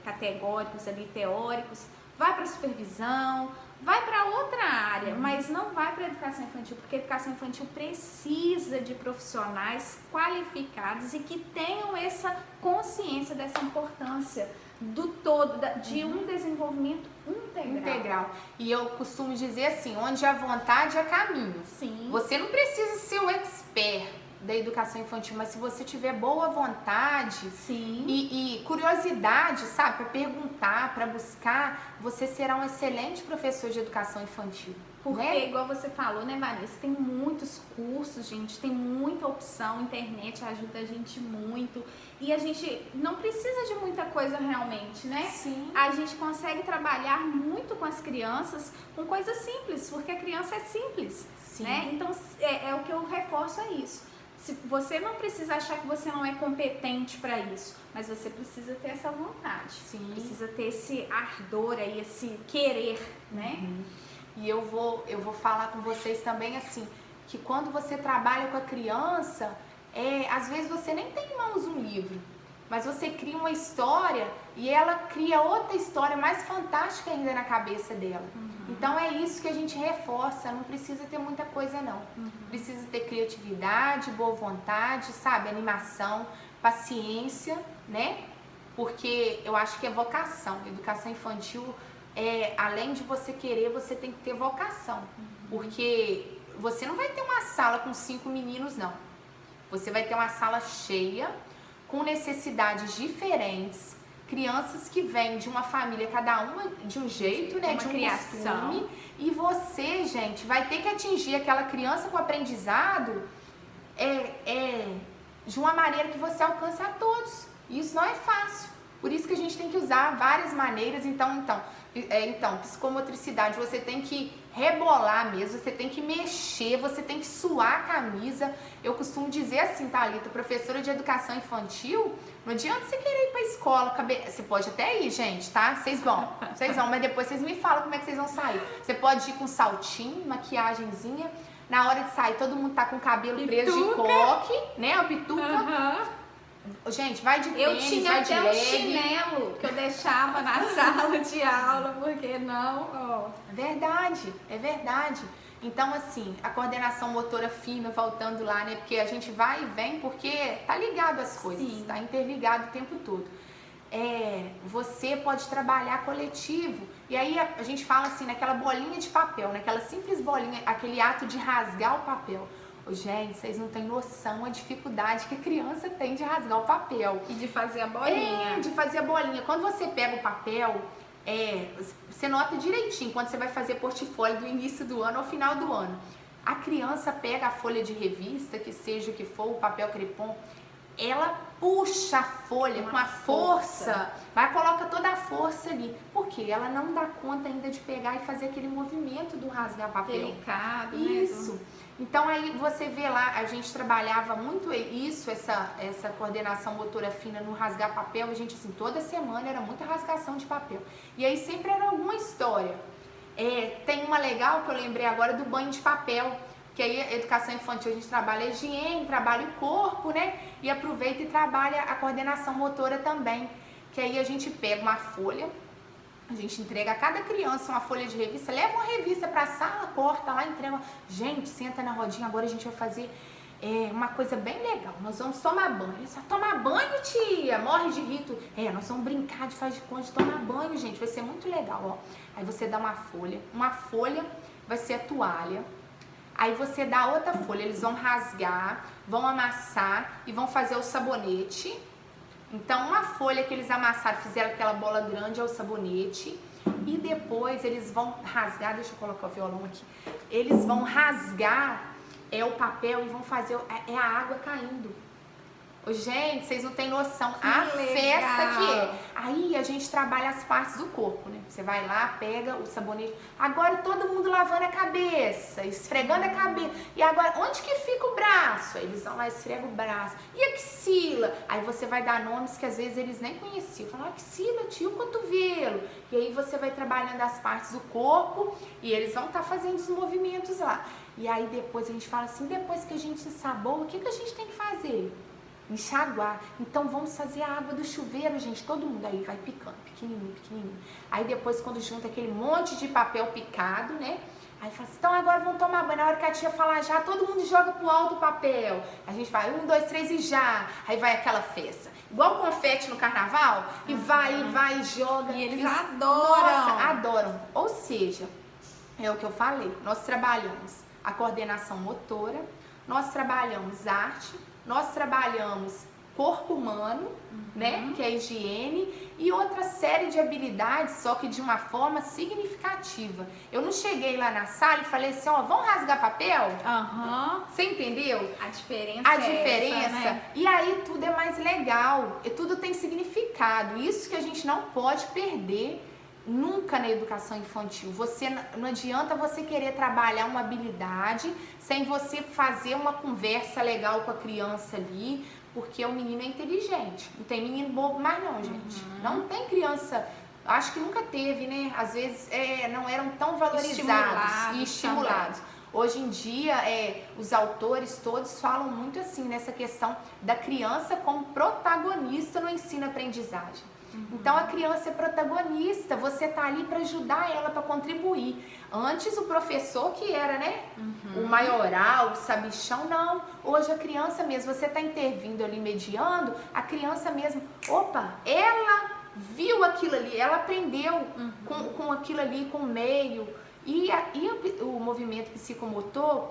S1: categóricos, ali, teóricos, vai para a supervisão, vai para outra área, mas não vai para a educação infantil, porque a educação infantil precisa de profissionais qualificados e que tenham essa consciência dessa importância do todo, de um desenvolvimento integral.
S2: E eu costumo dizer assim, onde há vontade há caminho.
S1: Sim.
S2: Você não precisa ser o expert da educação infantil, mas se você tiver boa vontade e curiosidade, sabe, para perguntar, para buscar, você será um excelente professor de educação infantil.
S1: Porque, igual você falou, né, Vanessa, tem muitos cursos, gente, tem muita opção, a internet ajuda a gente muito, e a gente não precisa de muita coisa realmente, né?
S2: Sim.
S1: A gente consegue trabalhar muito com as crianças, com coisas simples, porque a criança é simples, né? Então, é o que eu reforço é isso. Você não precisa achar que você não é competente para isso, mas você precisa ter essa vontade, precisa ter esse ardor aí, esse querer, né?
S2: E eu vou falar com vocês também assim, que quando você trabalha com a criança, às vezes você nem tem em mãos um livro, mas você cria uma história e ela cria outra história mais fantástica ainda na cabeça dela. Então é isso que a gente reforça, não precisa ter muita coisa não. Precisa ter criatividade, boa vontade, sabe, animação, paciência, né? Porque eu acho que é vocação. Educação infantil, além de você querer, você tem que ter vocação. Porque você não vai ter uma sala com 5 meninos, não. Você vai ter uma sala cheia, com necessidades diferentes, crianças que vêm de uma família, cada uma de um jeito, né, de um costume, e você, gente, vai ter que atingir aquela criança com aprendizado de uma maneira que você alcance a todos. E isso não é fácil. Por isso que a gente tem que usar várias maneiras. Então, psicomotricidade, você tem que rebolar mesmo, você tem que mexer, você tem que suar a camisa. Eu costumo dizer assim, Thalita, professora de educação infantil, não adianta você querer ir pra escola, você pode até ir, gente, tá? Vocês vão, mas depois vocês me falam como é que vocês vão sair. Você pode ir com saltinho, maquiagemzinha, na hora de sair todo mundo tá com o cabelo preso de coque, né, a pituca. Gente, vai de tênis,
S1: eu tinha
S2: vai
S1: até
S2: de
S1: um
S2: leve.
S1: chinelo que eu deixava na sala de aula, porque não,
S2: Verdade, é verdade. Então, assim, a coordenação motora fina, voltando lá, né? Porque a gente vai e vem porque tá ligado às coisas, tá interligado o tempo todo. você pode trabalhar coletivo. E aí a gente fala assim, naquela bolinha de papel, naquela simples bolinha, aquele ato de rasgar o papel. Gente, vocês não têm noção a dificuldade que a criança tem de rasgar o papel.
S1: E de fazer a bolinha.
S2: De fazer a bolinha. Quando você pega o papel, você nota direitinho quando você vai fazer portfólio do início do ano ao final do ano. A criança pega a folha de revista, que seja o que for, o papel crepom, ela puxa a folha com a força, coloca toda a força ali, porque ela não dá conta ainda de pegar e fazer aquele movimento do rasgar papel.
S1: Delicado,
S2: isso.
S1: Né?
S2: Então aí você vê lá, a gente trabalhava muito isso, essa coordenação motora fina no rasgar papel, a gente assim, toda semana era muita rasgação de papel. E aí sempre era alguma história. Tem uma legal que eu lembrei agora do banho de papel, que aí a educação infantil a gente trabalha a higiene, trabalha o corpo, né? E aproveita e trabalha a coordenação motora também. Que aí a gente pega uma folha, a gente entrega a cada criança uma folha de revista, leva uma revista para a sala, corta lá, entrega. Gente, senta na rodinha, agora a gente vai fazer uma coisa bem legal. Nós vamos tomar banho. Só tomar banho, tia? Morre de rito. Nós vamos brincar de faz de conta de tomar banho, gente. Vai ser muito legal, ó. Aí você dá uma folha vai ser a toalha. Aí você dá outra folha, eles vão rasgar, vão amassar e vão fazer o sabonete. Então, uma folha que eles amassaram, fizeram aquela bola grande é o sabonete. E depois eles vão rasgar, deixa eu colocar o violão aqui. Eles vão rasgar o papel e vão fazer a água caindo. Gente, vocês não têm noção a festa que é. Aí a gente trabalha as partes do corpo, né? Você vai lá, pega o sabonete. Agora todo mundo lavando a cabeça, esfregando a cabeça. E agora, onde que fica o braço? Aí eles vão lá, esfregam o braço. E a axila? Aí você vai dar nomes que às vezes eles nem conheciam. Fala, axila, tio, cotovelo. E aí você vai trabalhando as partes do corpo e eles vão estar fazendo os movimentos lá. E aí depois a gente fala assim, depois que a gente ensaboa, o que a gente tem que fazer? Enxaguar. Então vamos fazer a água do chuveiro, gente. Todo mundo aí vai picando, pequenininho, pequenininho. Aí depois quando junta aquele monte de papel picado, né? Aí fala assim, então agora vamos tomar banho. Na hora que a tia falar já, todo mundo joga pro alto o papel. A gente vai, 1, 2, 3 e já. Aí vai aquela festa. Igual confete no carnaval. E vai, joga.
S1: E eles adoram.
S2: Nossa, adoram. Ou seja, é o que eu falei. Nós trabalhamos a coordenação motora. Nós trabalhamos arte. Nós trabalhamos corpo humano, né, que é a higiene, e outra série de habilidades, só que de uma forma significativa. Eu não cheguei lá na sala e falei assim, ó, vamos rasgar papel? Você entendeu?
S1: A diferença
S2: Essa,
S1: né?
S2: E aí tudo é mais legal, e tudo tem significado. Isso que a gente não pode perder nunca na educação infantil. Não adianta você querer trabalhar uma habilidade sem você fazer uma conversa legal com a criança ali, porque o menino é inteligente. Não tem menino bobo mais não, gente. Não tem criança, acho que nunca teve, né? Às vezes não eram tão valorizados e estimulados. Hoje em dia, os autores todos falam muito assim, nessa questão da criança como protagonista no ensino-aprendizagem. Então a criança é protagonista, você tá ali para ajudar ela, para contribuir. Antes o professor que era, né, o maioral, o sabichão, não. Hoje a criança mesmo, você tá intervindo ali, mediando, a criança mesmo, opa, ela viu aquilo ali, ela aprendeu com aquilo ali, com o meio. E o movimento psicomotor,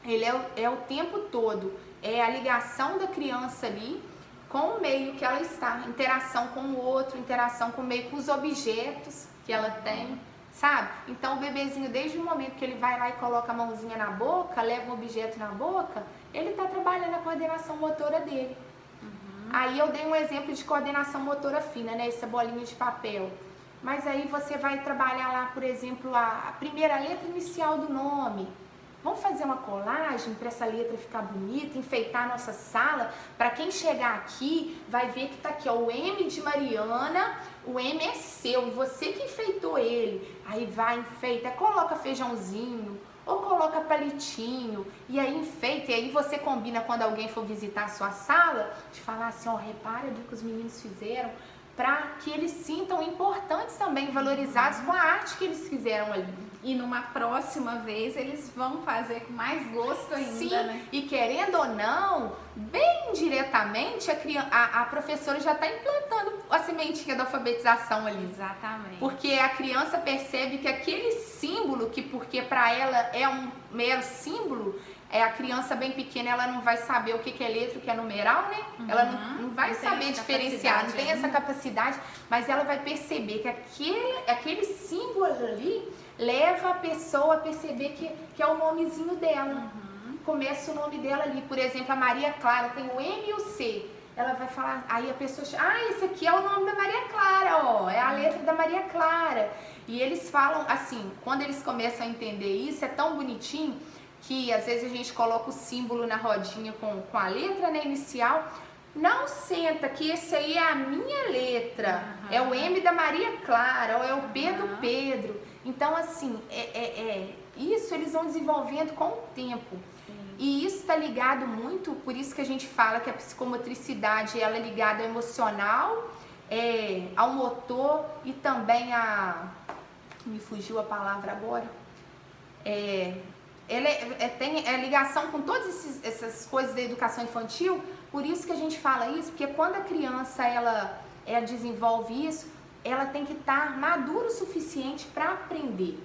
S2: ele é o tempo todo, é a ligação da criança ali com o meio que ela está, interação com o outro, interação com o meio, com os objetos que ela tem, sabe? Então o bebezinho, desde o momento que ele vai lá e coloca a mãozinha na boca, leva um objeto na boca, ele está trabalhando a coordenação motora dele. Aí eu dei um exemplo de coordenação motora fina, né? Essa bolinha de papel. Mas aí você vai trabalhar lá, por exemplo, a primeira letra inicial do nome. Vamos fazer uma colagem para essa letra ficar bonita, enfeitar a nossa sala, para quem chegar aqui vai ver que tá aqui, ó, o M de Mariana, o M é seu, você que enfeitou ele. Aí vai, enfeita, coloca feijãozinho, ou coloca palitinho, e aí enfeita, e aí você combina quando alguém for visitar a sua sala, de falar assim, ó, repara ali o que os meninos fizeram, para que eles sintam importantes também, valorizados com a arte que eles fizeram ali.
S1: E numa próxima vez eles vão fazer com mais gosto ainda,
S2: Sim,
S1: né?
S2: E querendo ou não, bem diretamente, a professora já está implantando a sementinha da alfabetização ali.
S1: Exatamente.
S2: Porque a criança percebe que aquele símbolo, que porque para ela é um mero símbolo, a criança bem pequena, ela não vai saber o que é letra, o que é numeral, né? Ela não vai saber diferenciar, não tem essa capacidade, mas ela vai perceber que aquele símbolo ali leva a pessoa a perceber que é o nomezinho dela. Começa o nome dela ali. Por exemplo, a Maria Clara tem o M e o C. Ela vai falar, aí a pessoa, esse aqui é o nome da Maria Clara, ó, é a letra da Maria Clara. E eles falam assim, quando eles começam a entender isso, é tão bonitinho que às vezes a gente coloca o símbolo na rodinha com a letra, né, inicial. Não senta que esse aí é a minha letra, é o M da Maria Clara, ou é o P do Pedro. Então, assim, isso eles vão desenvolvendo com o tempo. E isso está ligado muito, por isso que a gente fala que a psicomotricidade ela é ligada ao emocional, ao motor e também me fugiu a palavra agora. Ela tem ligação com todas essas coisas da educação infantil, por isso que a gente fala isso, porque quando a criança ela desenvolve isso, ela tem que estar madura o suficiente para aprender.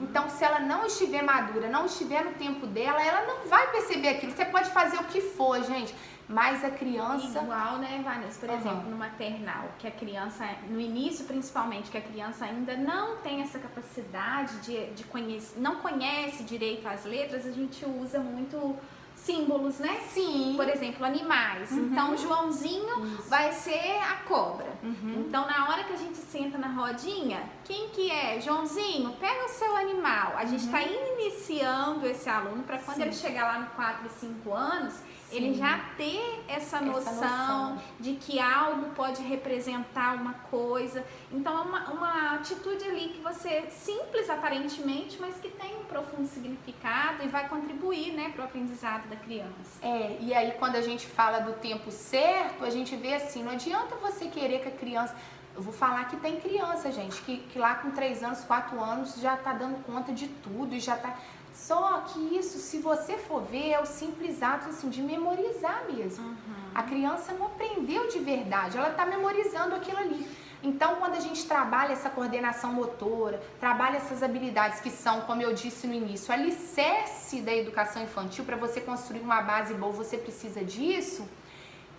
S2: Então, se ela não estiver madura, não estiver no tempo dela, ela não vai perceber aquilo. Você pode fazer o que for, gente, mas a criança...
S1: Igual, né, Vanessa? Por exemplo, no maternal, que a criança, no início principalmente, que a criança ainda não tem essa capacidade de conhecer, não conhece direito as letras, a gente usa muito símbolos, né?
S2: Sim.
S1: Por exemplo, animais. Então, Joãozinho vai ser a cobra. Então, na hora que a gente senta na rodinha, quem que é? Joãozinho, pega o seu animal. A gente está iniciando esse aluno para quando ele chegar lá no 4 e 5 anos, ele já ter essa noção de que algo pode representar uma coisa. Então, é uma atitude ali que você, simples aparentemente, mas que tem um profundo significado e vai contribuir, né, para o aprendizado da criança.
S2: E aí quando a gente fala do tempo certo, a gente vê assim, não adianta você querer que a criança... Eu vou falar que tem criança, gente, que lá com 3 anos, 4 anos já tá dando conta de tudo e já tá... Só que isso, se você for ver, é o simples ato assim, de memorizar mesmo. A criança não aprendeu de verdade, ela tá memorizando aquilo ali. Então, quando a gente trabalha essa coordenação motora, trabalha essas habilidades que são, como eu disse no início, o alicerce da educação infantil, para você construir uma base boa, você precisa disso,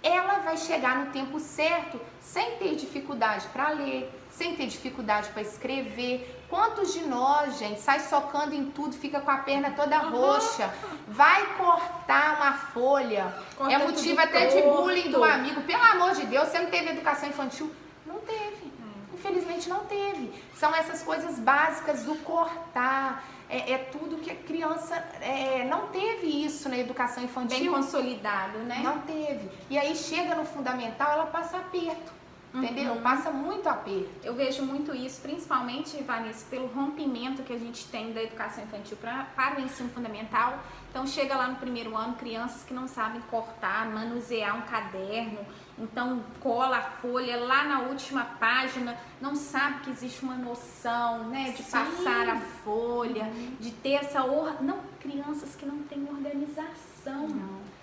S2: ela vai chegar no tempo certo sem ter dificuldade para ler, sem ter dificuldade para escrever. Quantos de nós, gente, sai socando em tudo, fica com a perna toda roxa, vai cortar uma folha, é motivo até de bullying do amigo. Pelo amor de Deus, você não teve educação infantil? Não teve, infelizmente não teve. São essas coisas básicas do cortar, tudo que a criança não teve isso na educação infantil.
S1: Bem consolidado, né?
S2: Não teve. E aí chega no fundamental, ela passa aperto. Entendeu? Passa muito aperto.
S1: Eu vejo muito isso, principalmente, Vanessa, pelo rompimento que a gente tem da educação infantil para o ensino fundamental. Então, chega lá no primeiro ano, crianças que não sabem cortar, manusear um caderno, então cola a folha lá na última página, não sabe que existe uma noção, né, de passar a folha, de ter essa... Não, crianças que não têm organização.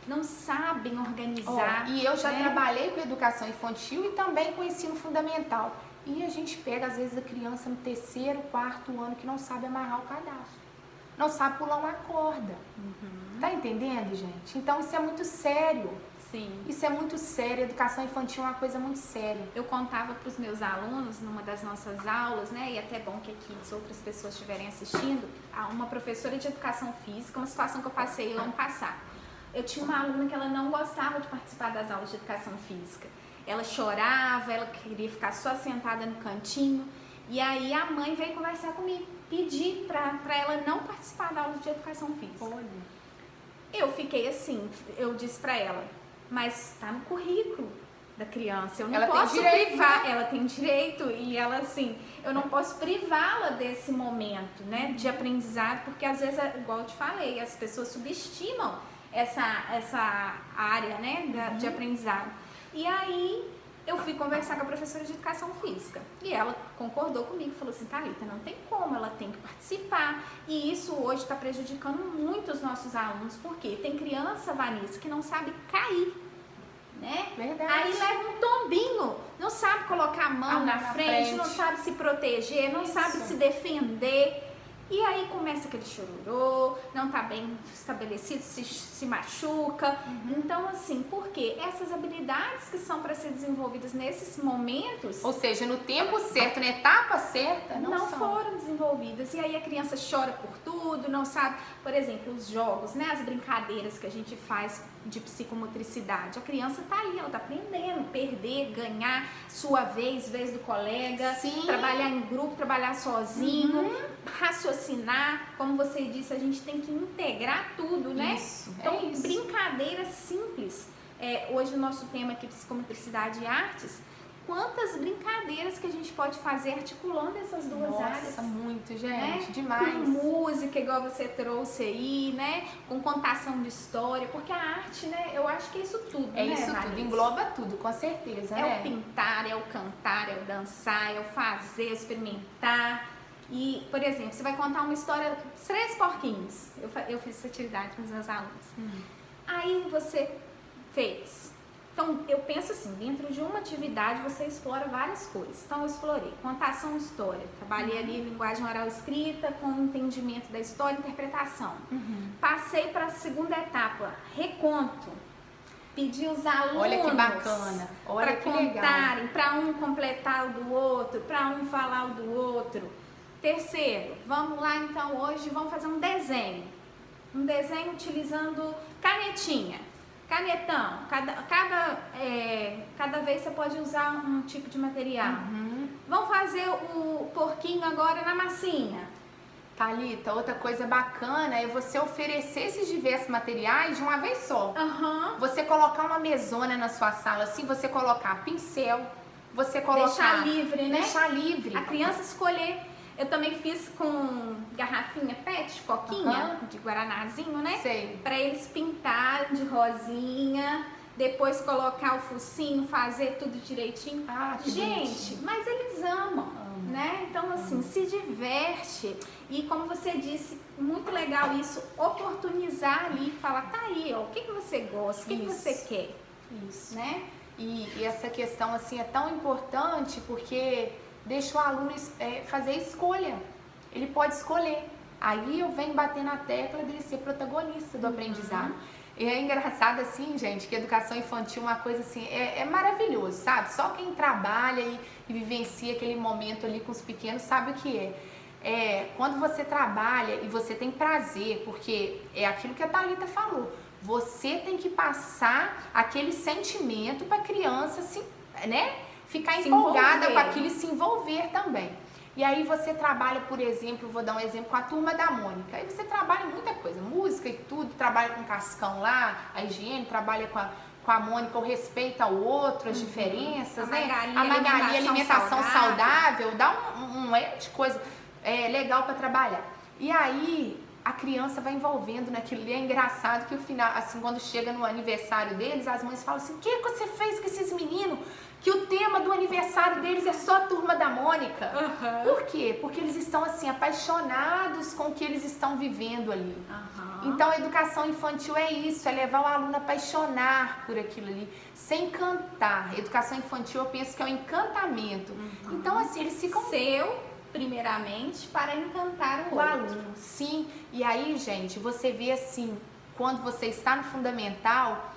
S1: Não sabem organizar.
S2: E eu já trabalhei com educação infantil e também com ensino fundamental. E a gente pega, às vezes, a criança no 3º, 4º ano que não sabe amarrar o cadastro. Não sabe pular uma corda. Tá entendendo, gente? Então, isso é muito sério.
S1: Sim.
S2: Isso é muito sério. A educação infantil é uma coisa muito séria.
S1: Eu contava para os meus alunos, numa das nossas aulas, né? E até bom que aqui as outras pessoas estiverem assistindo, uma professora de educação física, uma situação que eu passei ano passado. Eu tinha uma aluna que ela não gostava de participar das aulas de educação física. Ela chorava, ela queria ficar só sentada no cantinho. E aí a mãe veio conversar comigo, pedir para ela não participar da aula de educação física.
S2: Olha.
S1: Eu fiquei assim, eu disse para ela, mas está no currículo da criança, eu não posso privar, ela tem direito, e ela assim, eu não posso privá-la desse momento, né, de aprendizado, porque às vezes, igual eu te falei, as pessoas subestimam essa área, né, de aprendizado. E aí Eu fui conversar com a professora de educação física e ela concordou comigo, falou assim, Thalita, não tem como, ela tem que participar. E isso hoje está prejudicando muito os nossos alunos, porque tem criança, Vanessa, que não sabe cair, né?
S2: Verdade.
S1: Aí leva um tombinho, não sabe colocar a mão na frente, não sabe se proteger, não sabe se defender. E aí começa aquele chororô, não tá bem estabelecido, se machuca. Então, assim, por quê? Essas habilidades que são para ser desenvolvidas nesses momentos...
S2: Ou seja, no tempo certo, na etapa certa, não
S1: foram desenvolvidas. E aí a criança chora por tudo, não sabe... Por exemplo, os jogos, né? As brincadeiras que a gente faz de psicomotricidade. A criança tá ali, ela tá aprendendo, perder, ganhar, sua vez do colega, trabalhar em grupo, trabalhar sozinho, raciocinar. Como você disse, a gente tem que integrar tudo, né? Então, brincadeiras simples. Hoje o nosso tema aqui, psicomotricidade e artes, quantas brincadeiras que a gente pode fazer articulando essas duas áreas.
S2: Nossa, muito, gente,
S1: né?
S2: demais.
S1: Com música, igual você trouxe aí, né? Com contação de história, porque a arte, né? Eu acho que é isso tudo, né?
S2: É isso tudo, engloba tudo, com certeza, né?
S1: É o pintar, é o cantar, é o dançar, é o fazer, é o experimentar. E, por exemplo, você vai contar uma história, 3 porquinhos. Eu fiz essa atividade com os meus alunos. Aí você fez. Então, eu penso assim, dentro de uma atividade você explora várias coisas. Então, eu explorei contação de história, trabalhei ali linguagem oral escrita, com entendimento da história e interpretação. Passei para a segunda etapa, reconto. Pedi os alunos,
S2: olha que bacana, olha que
S1: contarem, para um completar o do outro, para um falar o do outro. Terceiro, vamos lá então hoje, vamos fazer um desenho. Um desenho utilizando canetinha. Canetão, cada vez você pode usar um tipo de material. Vamos fazer o porquinho agora na massinha.
S2: Thalita, outra coisa bacana é você oferecer esses diversos materiais de uma vez só. Você colocar uma mesona na sua sala, assim, você colocar pincel, você colocar...
S1: Deixar livre, né?
S2: Deixar livre.
S1: A criança escolher. Eu também fiz com garrafinha PET, coquinha, de guaranazinho, né?
S2: Sei.
S1: Pra eles pintarem de rosinha, depois colocar o focinho, fazer tudo direitinho. Gente, mas eles amam, né? Então, assim, se diverte. E como você disse, muito legal isso, oportunizar ali, falar, tá aí, ó, o que você gosta, o que você quer.
S2: Isso.
S1: Né?
S2: E essa questão, assim, é tão importante porque... deixa o aluno fazer escolha. Ele pode escolher. Aí eu venho bater na tecla dele ser protagonista do aprendizado. E é engraçado assim, gente, que educação infantil é uma coisa assim, é maravilhoso, sabe? Só quem trabalha e vivencia aquele momento ali com os pequenos sabe o que é. Quando você trabalha e você tem prazer, porque é aquilo que a Thalita falou, você tem que passar aquele sentimento para a criança, né? Ficar empolgada com aquilo e se envolver também. E aí você trabalha, por exemplo, vou dar um exemplo, com a Turma da Mônica. Aí você trabalha muita coisa, música e tudo, trabalha com o Cascão lá, a higiene, trabalha com a Mônica, o respeito ao outro, as diferenças, né? A Magali, alimentação saudável, dá um de coisa legal para trabalhar. E aí a criança vai envolvendo naquilo ali. É engraçado que o final, assim, quando chega no aniversário deles, as mães falam assim, o que você fez com esses meninos? Que o tema do aniversário deles é só a Turma da Mônica. Por quê? Porque eles estão, assim, apaixonados com o que eles estão vivendo ali. Então, a educação infantil é isso, é levar o aluno a apaixonar por aquilo ali, sem encantar. Educação infantil, eu penso que é um encantamento. Então, assim, eles ficam...
S1: primeiramente, para encantar o
S2: aluno. Sim, e aí, gente, você vê assim, quando você está no fundamental,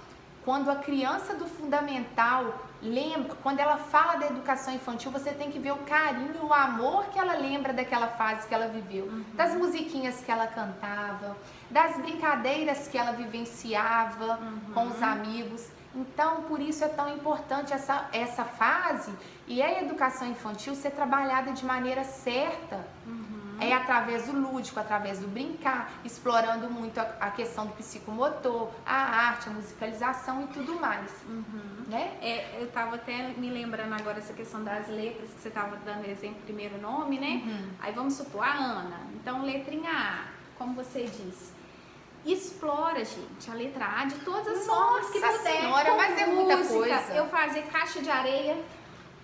S2: quando a criança do fundamental lembra, quando ela fala da educação infantil, você tem que ver o carinho, o amor que ela lembra daquela fase que ela viveu, das musiquinhas que ela cantava, das brincadeiras que ela vivenciava com os amigos. Então, por isso é tão importante essa fase e a educação infantil ser trabalhada de maneira certa. É através do lúdico, através do brincar, explorando muito a questão do psicomotor, a arte, a musicalização e tudo mais. Né?
S1: Eu estava até me lembrando agora essa questão das letras, que você estava dando exemplo, primeiro nome, né? Aí vamos supor, a Ana. Então, letrinha A, como você disse. explora, gente, a letra A de todas as formas que
S2: Nossa
S1: puder.
S2: Senhora,
S1: com
S2: mas é muita
S1: música.
S2: coisa.
S1: Eu fazia caixa de areia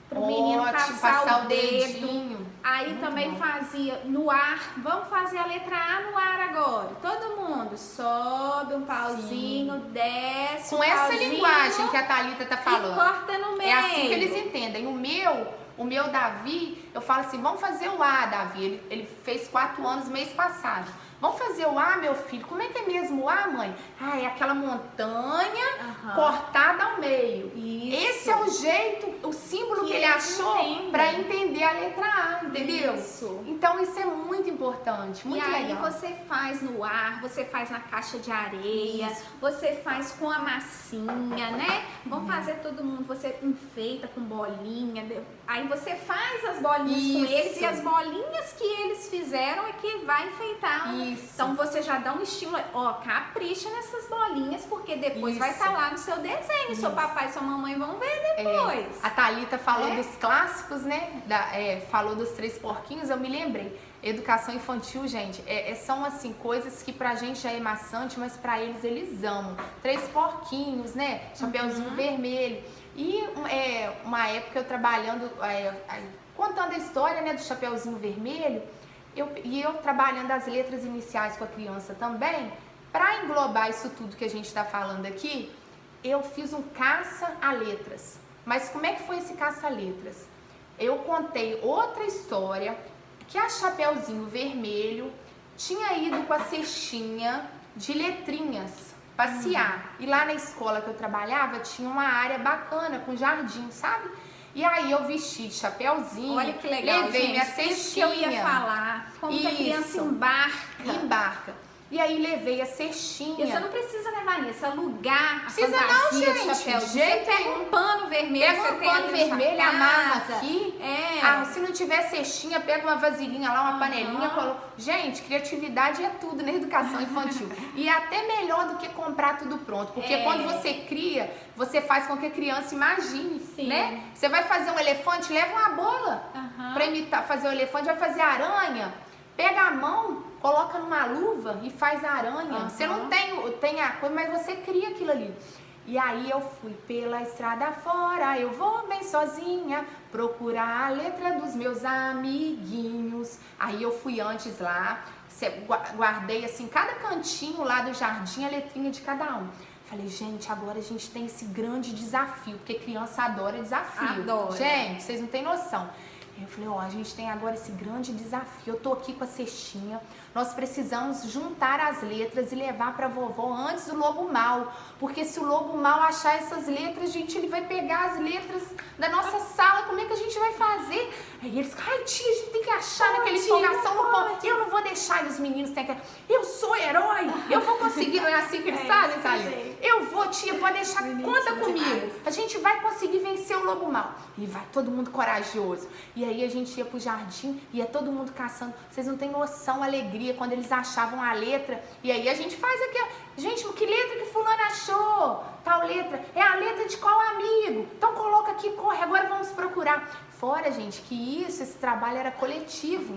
S1: pro menino
S2: Ótimo,
S1: passar o
S2: dedinho.
S1: dedo. Aí
S2: Muito
S1: também
S2: bom.
S1: fazia no ar. Vamos fazer a letra A no ar agora. Todo mundo sobe um pauzinho, desce
S2: Com
S1: um
S2: essa
S1: pauzinho
S2: linguagem que a Thalita tá
S1: e
S2: falando.
S1: corta no meio.
S2: É assim que eles entendem. O meu Davi, eu falo assim, vamos fazer o A, Davi. Ele fez 4 anos mês passado. Vamos fazer o A, meu filho. Como é que é mesmo o A, mãe? Ah, é aquela montanha cortada ao meio.
S1: Isso.
S2: Esse é o jeito, o símbolo que ele achou para entender a letra A, entendeu?
S1: Isso.
S2: Então isso é muito importante, muito
S1: e aí
S2: legal.
S1: você faz no ar, você faz na caixa de areia, você faz com a massinha, né? Vamos fazer todo mundo, você enfeita com bolinha, aí você faz as bolinhas com eles e as bolinhas que eles fizeram é que vai enfeitar.
S2: Isso.
S1: Então você já dá um estímulo, ó, capricha nessas bolinhas, porque depois vai estar lá no seu desenho, seu papai e sua mamãe vão ver depois.
S2: A Thalita falou dos clássicos, né? Falou dos 3 porquinhos, eu me lembrei. Educação infantil, gente, são assim coisas que pra gente já é maçante, mas pra eles amam. 3 porquinhos, né? Chapeuzinho vermelho. E uma época eu trabalhando, contando a história, né, do Chapeuzinho Vermelho, eu trabalhando as letras iniciais com a criança também, para englobar isso tudo que a gente está falando aqui, eu fiz um caça a letras. Mas como é que foi esse caça a letras? Eu contei outra história que a Chapeuzinho Vermelho tinha ido com a cestinha de letrinhas passear. E lá na escola que eu trabalhava tinha uma área bacana com jardim, sabe? E aí eu vesti de chapeuzinho.
S1: Olha que legal,
S2: levei
S1: gente.
S2: minha cestinha.
S1: Isso que eu ia falar. Como que a criança
S2: embarca. E aí levei a cestinha.
S1: E você não precisa levar nisso, alugar a
S2: precisa
S1: fantasia
S2: não,
S1: de
S2: gente.
S1: chapéu.
S2: De jeito
S1: Você pega um pano vermelho,
S2: pega
S1: você
S2: um
S1: tem
S2: pano
S1: ali na sua
S2: vermelho, amarra
S1: casa.
S2: aqui. Se não tiver cestinha, pega uma vasilhinha lá, uma panelinha. Gente, criatividade é tudo na educação infantil. E é até melhor do que comprar tudo pronto. Porque quando você cria, você faz com que a criança imagine, né? Você vai fazer um elefante, leva uma bola para imitar, fazer o elefante, vai fazer aranha. Pega a mão, coloca numa luva e faz a aranha. Você não tem a coisa, mas você cria aquilo ali. E aí eu fui pela estrada fora, eu vou bem sozinha, procurar a letra dos meus amiguinhos. Aí eu fui antes lá, guardei assim, cada cantinho lá do jardim, a letrinha de cada um. Falei, gente, agora a gente tem esse grande desafio, porque criança adora desafio.
S1: Adora.
S2: Gente, vocês não têm noção. Eu falei, a gente tem agora esse grande desafio. Eu tô aqui com a cestinha. Nós precisamos juntar as letras e levar pra vovó antes do lobo mau. Porque se o lobo mau achar essas letras, gente, ele vai pegar as letras da nossa sala. Como é que a gente vai fazer? Aí eles, ai tia, a gente tem que achar naquela empolgação no ponto. Eu não vou deixar, e os meninos têm que... Eu sou herói, eu vou conseguir. Não é assim que eles fazem, sabe? Eu vou, tia, pode deixar, conta comigo. A gente vai conseguir vencer o lobo mau. E vai todo mundo corajoso. E aí a gente ia pro jardim, ia todo mundo caçando. Vocês não têm noção, a alegria quando eles achavam a letra. E aí a gente faz aqui, gente, que letra que fulano achou? Tal letra, é a letra de qual amigo? Então coloca aqui, corre, agora vamos procurar. Fora, gente, que esse trabalho era coletivo.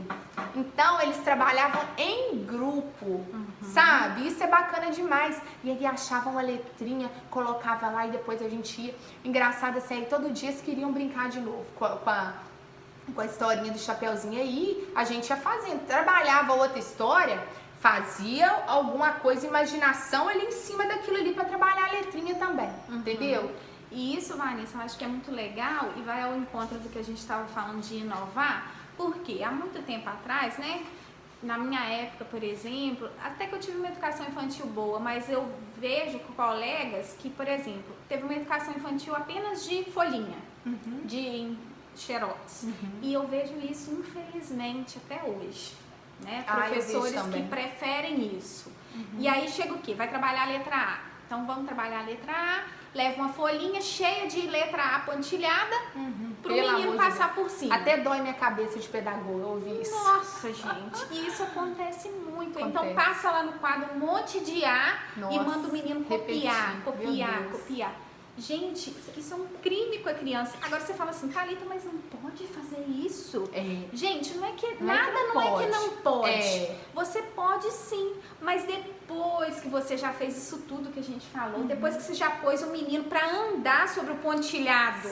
S2: Então eles trabalhavam em grupo, sabe? Isso é bacana demais. E aí achavam uma letrinha, colocava lá e depois a gente ia. Engraçado assim, aí todo dia eles queriam brincar de novo com a historinha do Chapeuzinho. Aí a gente ia fazendo, trabalhava outra história, fazia alguma coisa, imaginação ali em cima daquilo ali para trabalhar a letrinha também, entendeu?
S1: E isso, Vanessa, eu acho que é muito legal e vai ao encontro do que a gente estava falando de inovar, porque há muito tempo atrás, né, na minha época, por exemplo, até que eu tive uma educação infantil boa, mas eu vejo com colegas que, por exemplo, teve uma educação infantil apenas de folhinha, de xerox. E eu vejo isso, infelizmente, até hoje. Né? Professores que preferem isso. E aí chega o quê? Vai trabalhar a letra A. Então vamos trabalhar a letra A, leva uma folhinha cheia de letra A pontilhada pro menino passar por cima.
S2: Até dói minha cabeça de pedagogo ouvir isso.
S1: Nossa, gente, e isso acontece muito. Então passa lá no quadro um monte de A e manda o menino copiar. Gente, isso é um crime com a criança. Agora você fala assim, Thalita, mas não pode fazer isso. Gente, não é que não é que não pode. Você pode sim, mas depois que você já fez isso tudo que a gente falou, depois que você já pôs o menino pra andar sobre o pontilhado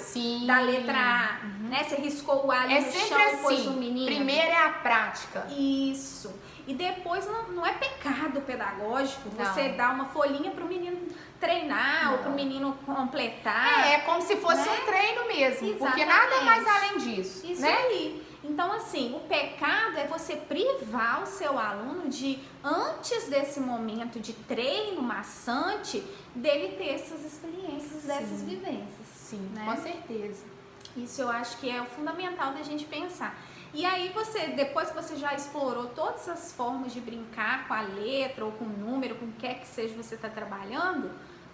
S1: da letra A, né? Você riscou o A ali no chão e pôs o menino.
S2: Primeiro é a prática.
S1: Isso. E depois não é pecado pedagógico você dar uma folhinha pro menino treinar ou pro menino completar.
S2: É como se fosse um treino mesmo,
S1: Exatamente.
S2: Porque nada mais além disso.
S1: Isso
S2: né?
S1: aí. Então, assim, o pecado é você privar o seu aluno de, antes desse momento de treino maçante, dele ter essas experiências, dessas vivências.
S2: Sim,
S1: né?
S2: Com certeza.
S1: Isso eu acho que é o fundamental da gente pensar. E aí você, depois que você já explorou todas as formas de brincar com a letra ou com o número, com o que quer que seja você está trabalhando,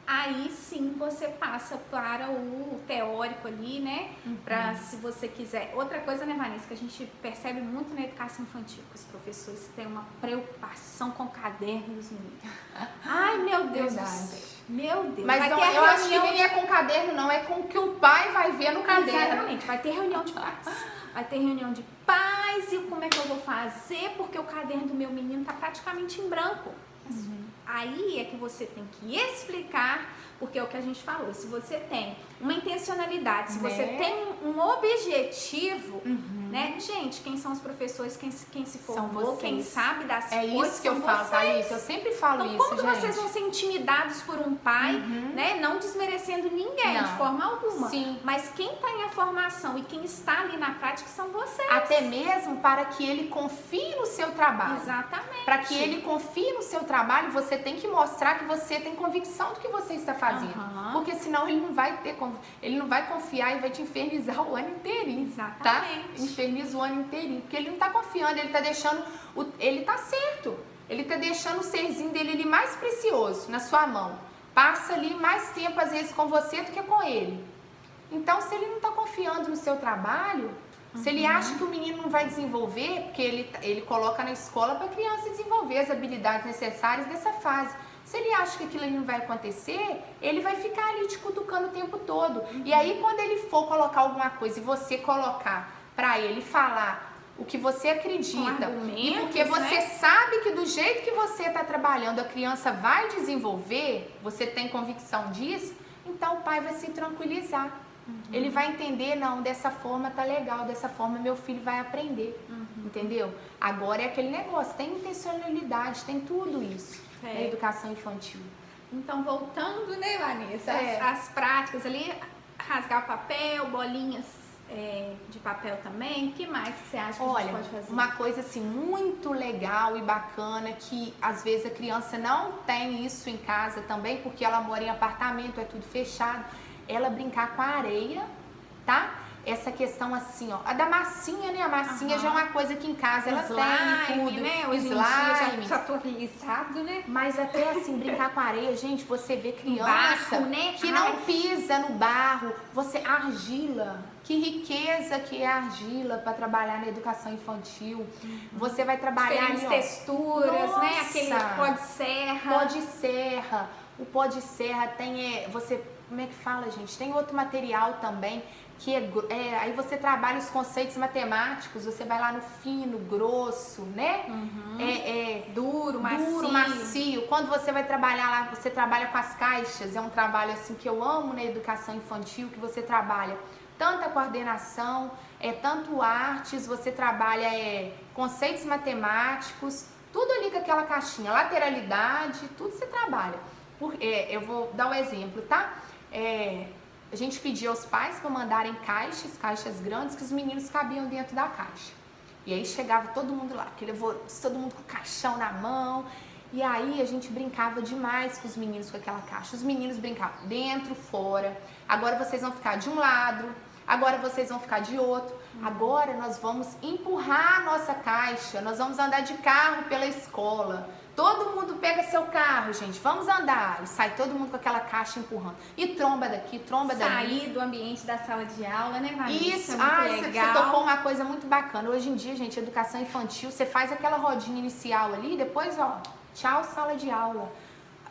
S1: aí sim você passa para o teórico ali, né? Para, se você quiser. Outra coisa, né, Vanessa, que a gente percebe muito na educação infantil, que os professores têm uma preocupação com o caderno dos meninos. Ai, meu Deus do céu. Meu Deus.
S2: Mas não, eu acho que nem é com caderno, não, é com o que o pai vai ver no caderno.
S1: Exatamente, vai ter reunião de pais. Vai ter reunião de pais e como é que eu vou fazer, porque o caderno do meu menino tá praticamente em branco. Aí é que você tem que explicar, porque é o que a gente falou, se você tem uma intencionalidade, se você tem um objetivo, né? Gente, quem são os professores, quem se formou, quem sabe das coisas,
S2: é isso que eu falo, Thalita, eu sempre falo
S1: então,
S2: isso,
S1: como que vocês vão ser intimidados por um pai, né? Não desmerecendo ninguém de forma alguma.
S2: Sim.
S1: Mas quem tem a formação e quem está ali na prática são vocês.
S2: Até mesmo para que ele confie no seu trabalho.
S1: Exatamente.
S2: Para que ele confie no seu trabalho, você tem que mostrar que você tem convicção do que você está fazendo. Porque senão ele não vai confiar e vai te infernizar o ano inteirinho.
S1: Exatamente.
S2: Tá? Inferniza o ano inteirinho. Porque ele não está confiando, ele está deixando. Ele está certo. Ele está deixando o serzinho dele ali mais precioso na sua mão. Passa ali mais tempo, às vezes, com você do que com ele. Então, se ele não está confiando no seu trabalho, se ele acha que o menino não vai desenvolver, porque ele coloca na escola para a criança desenvolver as habilidades necessárias dessa fase. Se ele acha que aquilo ali não vai acontecer, ele vai ficar ali te cutucando o tempo todo. E aí, quando ele for colocar alguma coisa e você colocar para ele falar o que você acredita, e porque você sabe que do jeito que você está trabalhando a criança vai desenvolver, você tem convicção disso, então o pai vai se tranquilizar. Ele vai entender, não, dessa forma tá legal, dessa forma meu filho vai aprender, entendeu? Agora é aquele negócio, tem intencionalidade, tem tudo isso na educação infantil.
S1: Então, voltando, né, Vanessa, as práticas ali, rasgar o papel, bolinhas de papel também, o que mais que você acha que a gente pode fazer?
S2: Uma coisa assim muito legal e bacana que às vezes a criança não tem isso em casa também, porque ela mora em apartamento, é tudo fechado, ela brincar com a areia, tá? Essa questão assim, ó, a da massinha, né? A massinha já é uma coisa que em casa ela tem tudo,
S1: né? Hoje em dia já atualizado, né?
S2: Mas até assim, brincar com a areia, gente, você vê criança
S1: barro, né?
S2: que não pisa no barro, argila, que riqueza que é a argila para trabalhar na educação infantil. Você vai trabalhar ali,
S1: texturas, né? Aquele pó de serra.
S2: Pó de serra. O pó de serra tem, como é que fala, gente? Tem outro material também, que aí você trabalha os conceitos matemáticos, você vai lá no fino, grosso, né?
S1: Duro,
S2: macio. Quando você vai trabalhar lá, você trabalha com as caixas, é um trabalho assim que eu amo na educação infantil, que você trabalha tanta coordenação, tanto artes, você trabalha conceitos matemáticos, tudo ali com aquela caixinha, lateralidade, tudo você trabalha. Eu vou dar um exemplo, tá? A gente pedia aos pais para mandarem caixas grandes, que os meninos cabiam dentro da caixa. E aí chegava todo mundo lá, todo mundo com o caixão na mão. E aí a gente brincava demais com os meninos com aquela caixa. Os meninos brincavam dentro, fora. Agora vocês vão ficar de um lado, agora vocês vão ficar de outro. Agora nós vamos empurrar a nossa caixa, nós vamos andar de carro pela escola. Todo mundo pega seu carro, gente, vamos andar. E sai todo mundo com aquela caixa empurrando. E tromba daqui, tromba dali.
S1: Sair do ambiente da sala de aula, né, Vanessa?
S2: Isso,
S1: legal.
S2: Você tocou uma coisa muito bacana. Hoje em dia, gente, educação infantil, você faz aquela rodinha inicial ali, depois, ó, tchau, sala de aula.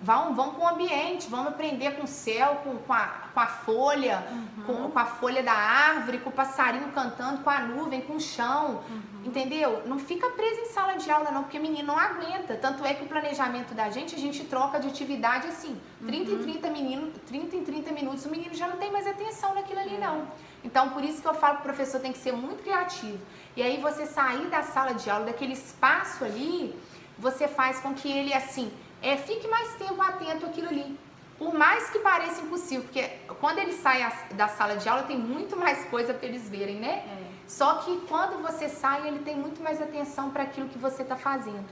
S2: Vamos para o ambiente, vamos aprender com o céu, com a folha, com a folha da árvore, com o passarinho cantando, com a nuvem, com o chão, entendeu? Não fica preso em sala de aula não, porque menino não aguenta. Tanto é que o planejamento da gente, a gente troca de atividade assim, 30 em 30 minutos, o menino já não tem mais atenção naquilo ali não. Então, por isso que eu falo que o professor tem que ser muito criativo. E aí você sair da sala de aula, daquele espaço ali, você faz com que ele assim... fique mais tempo atento àquilo ali. Por mais que pareça impossível, porque quando ele sai da sala de aula tem muito mais coisa para eles verem, né? Só que quando você sai, ele tem muito mais atenção para aquilo que você está fazendo.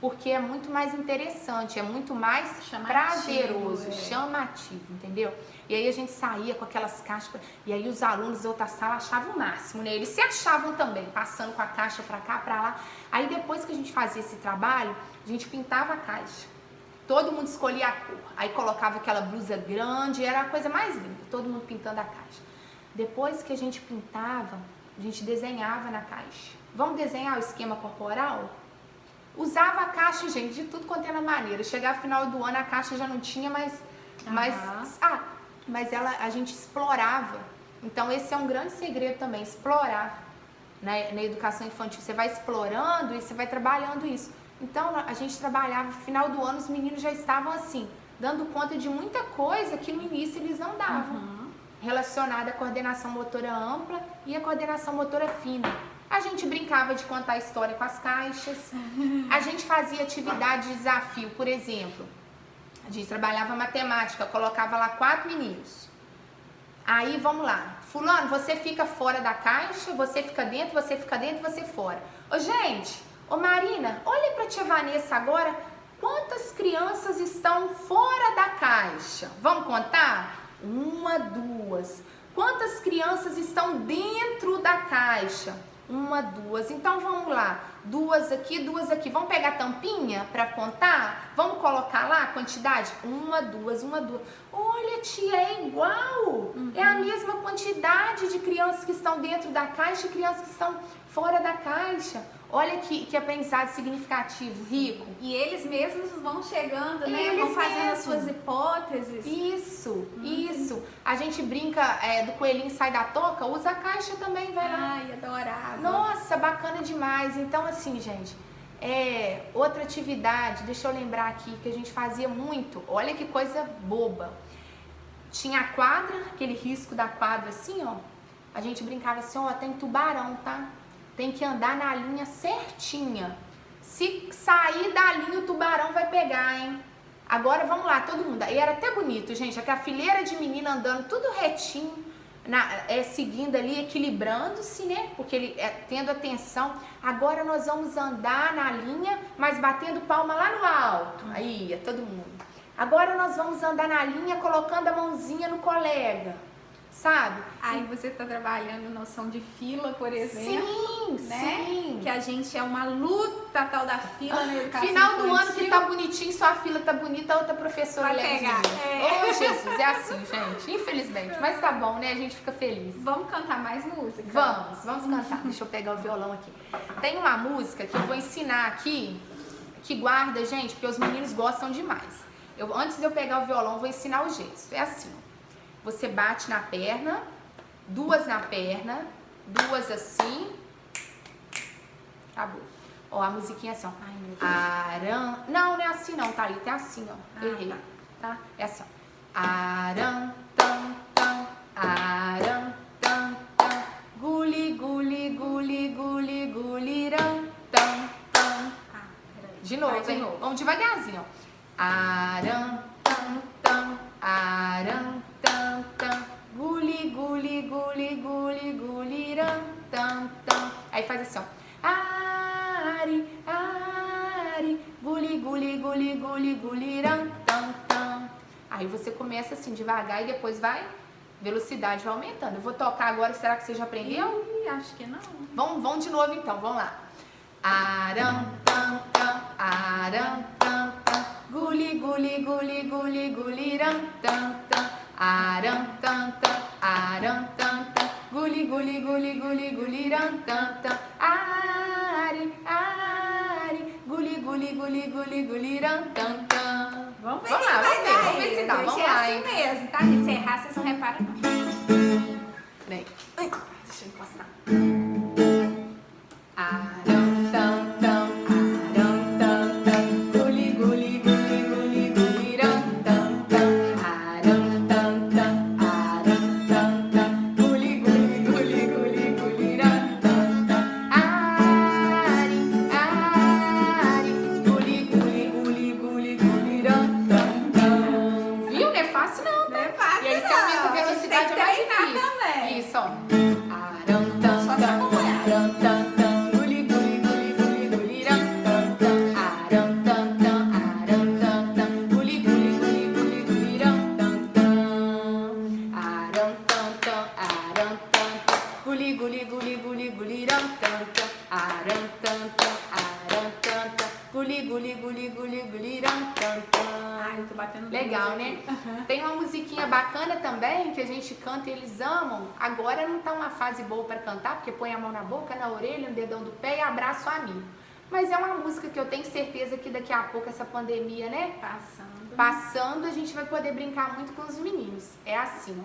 S2: Porque é muito mais interessante, é muito mais prazeroso, chamativo, entendeu? E aí a gente saía com aquelas caixas, e aí os alunos da outra sala achavam o máximo, né? Eles se achavam também, passando com a caixa para cá, para lá. Aí depois que a gente fazia esse trabalho, a gente pintava a caixa. Todo mundo escolhia a cor, aí colocava aquela blusa grande, era a coisa mais linda, todo mundo pintando a caixa. Depois que a gente pintava, a gente desenhava na caixa. Vamos desenhar o esquema corporal? Usava a caixa, gente, de tudo quanto era maneira. Chegar no final do ano, a caixa já não tinha mais... Mas a gente explorava. Então, esse é um grande segredo também, explorar, né? Na educação infantil. Você vai explorando e você vai trabalhando isso. Então, a gente trabalhava, no final do ano, os meninos já estavam assim, dando conta de muita coisa que no início eles não davam, relacionada à coordenação motora ampla e à coordenação motora fina. A gente brincava de contar a história com as caixas, a gente fazia atividade de desafio, por exemplo, a gente trabalhava matemática, colocava lá 4 meninos. Aí, vamos lá, fulano, você fica fora da caixa, você fica dentro, você fica dentro, você fora. Ô, gente... Ô Marina, olha para a tia Vanessa agora, quantas crianças estão fora da caixa? Vamos contar? 1, 2. Quantas crianças estão dentro da caixa? 1, 2. Então vamos lá, 2 aqui, 2 aqui. Vamos pegar a tampinha para contar? Vamos colocar lá a quantidade? 1, 2, 1, 2. Olha, tia, é igual. É a mesma quantidade de crianças que estão dentro da caixa e crianças que estão fora da caixa. Olha que aprendizado significativo, rico.
S1: E eles mesmos vão chegando, né? Vão fazendo as suas hipóteses.
S2: Isso. A gente brinca do coelhinho sai da toca, usa a caixa também, vai lá.
S1: Ai, adorava.
S2: Nossa, bacana demais. Então, assim, gente, outra atividade, deixa eu lembrar aqui, que a gente fazia muito. Olha que coisa boba. Tinha a quadra, aquele risco da quadra assim, ó. A gente brincava assim, ó, tem tubarão, tá? Tem que andar na linha certinha. Se sair da linha, o tubarão vai pegar, hein? Agora, vamos lá, todo mundo. E era até bonito, gente. Aquela fileira de menina andando tudo retinho, seguindo ali, equilibrando-se, né? Porque ele tendo atenção. Agora nós vamos andar na linha, mas batendo palma lá no alto. Aí, todo mundo. Agora nós vamos andar na linha, colocando a mãozinha no colega. Sabe?
S1: Aí você está trabalhando noção de fila, por exemplo. Sim. Que a gente é uma luta tal da fila na educação
S2: Final do
S1: infantil.
S2: ano que tá bonitinho, sua fila tá bonita, a outra professora
S1: vai pegar.
S2: Oh, Jesus, é assim, gente. Infelizmente. Mas tá bom, né? A gente fica feliz.
S1: Vamos cantar mais música?
S2: Vamos cantar. Deixa eu pegar o violão aqui. Tem uma música que eu vou ensinar aqui, que guarda, gente, porque os meninos gostam demais. Antes de eu pegar o violão, vou ensinar o gesto. É assim, ó. Você bate na perna, 2 na perna, 2 assim. Acabou. Ó, a musiquinha assim, ó.
S1: Ai, meu Deus.
S2: Não é assim não, Thalita, é assim, ó. Errei, tá? É assim, ó. Aram, tam, tam, aram, tam, tam. Guli, guli, guli, guli, guliram, tam, tam. De novo, hein? Vamos devagarzinho, ó. Aram, tam, tam, aram, tam, tam, guli, guli, guli, guli, guliram, tam, tam. Aí faz assim, ó. Ari, ari, guli, guli, guli, guli, guliram, tam, tam. Aí você começa assim devagar e depois vai, velocidade vai aumentando. Eu vou tocar agora, será que você já aprendeu?
S1: Acho que não.
S2: Vamos de novo então, vamos lá. Aram, tam, tam, aram, tam, tam, guli, guli, guli, guli, guliram, tam, tam, aram, tam, tam, aram, tam, tam, guli, guli, guli, guli, guliram, tam, tam, ari, ari, guli, guli, guli, guli, guliram, tam, tam.
S1: Vamos ver
S2: Vamos lá, vamos ver se dá.
S1: Hoje
S2: Vamos
S1: é
S2: lá,
S1: assim
S2: hein?
S1: mesmo, tá, gente? Se errar, vocês não reparam, não.
S2: Peraí.
S1: Ai, deixa eu encostar.
S2: Aram, tam, tam, aram, tam, tam, guli, guli, guli, guli, guli, ram, tam, tam, aram, tam, tam, aram, tam, tam, guli, guli, guli, guli, guli, ram, tam, tam, ari, ari, guli, guli, guli, guli, guli, ram, tam, tam. Viu? Não é fácil não,
S1: Não é fácil,
S2: E aí você
S1: não.
S2: aumenta a
S1: gente
S2: velocidade,
S1: tem que
S2: é mais
S1: treinar
S2: difícil.
S1: também.
S2: Isso, ó. Aram, tam,
S1: Só
S2: tam,
S1: acompanhar.
S2: aram, tam, tam, guli, guli, guli, guli, guli, ram, tam, tam, aram, tam, tam, aram, tam, tam, guli, guli, guli, guli, guli, ram, tam, tam, aram, tam, tam, aram, tam, tam, guli, guli, guli, guli, guli, ram, tam, tam, aram, tam, tam, aram, tam, tam, guli, guli, guli, guli, guli, ram, tam, tam.
S1: Ai, eu tô batendo
S2: Legal,
S1: duas
S2: né?
S1: aqui.
S2: Tem uma musiquinha bacana também que a gente canta e eles amam. Agora não tá uma fase boa para cantar, porque põe a mão na boca, na orelha, no dedão do pé e abraça o amigo. Mas é uma música que eu tenho certeza que daqui a pouco essa pandemia, né? Passando, a gente vai poder brincar muito com os meninos. É assim, ó.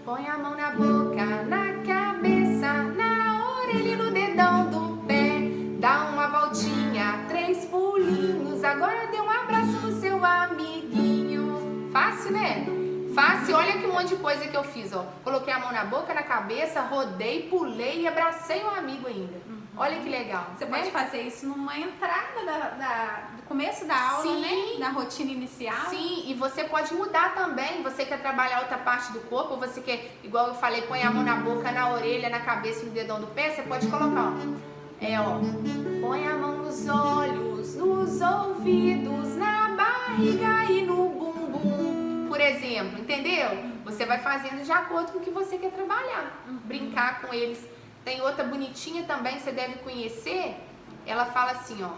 S2: Põe a mão na boca, na cabeça, na orelha e no dedão do pé. Dá uma voltinha, 3 pulinhos. Agora dê um abraço no seu amiguinho. Fácil, né? Fácil. Olha que um monte de coisa que eu fiz, ó. Coloquei a mão na boca, na cabeça, rodei, pulei e abracei o amigo ainda. Olha que legal.
S1: Você
S2: né?
S1: pode fazer isso numa entrada do começo da aula,
S2: Sim.
S1: né? Na rotina inicial.
S2: Sim, e você pode mudar também. Você quer trabalhar outra parte do corpo, ou você quer, igual eu falei, põe a mão na boca, na orelha, na cabeça e no dedão do pé, você pode colocar, ó. Ó, põe a mão nos olhos, nos ouvidos, na barriga e no bumbum. Por exemplo, entendeu? Você vai fazendo de acordo com o que você quer trabalhar. Brincar com eles. Tem outra bonitinha também, você deve conhecer. Ela fala assim, ó.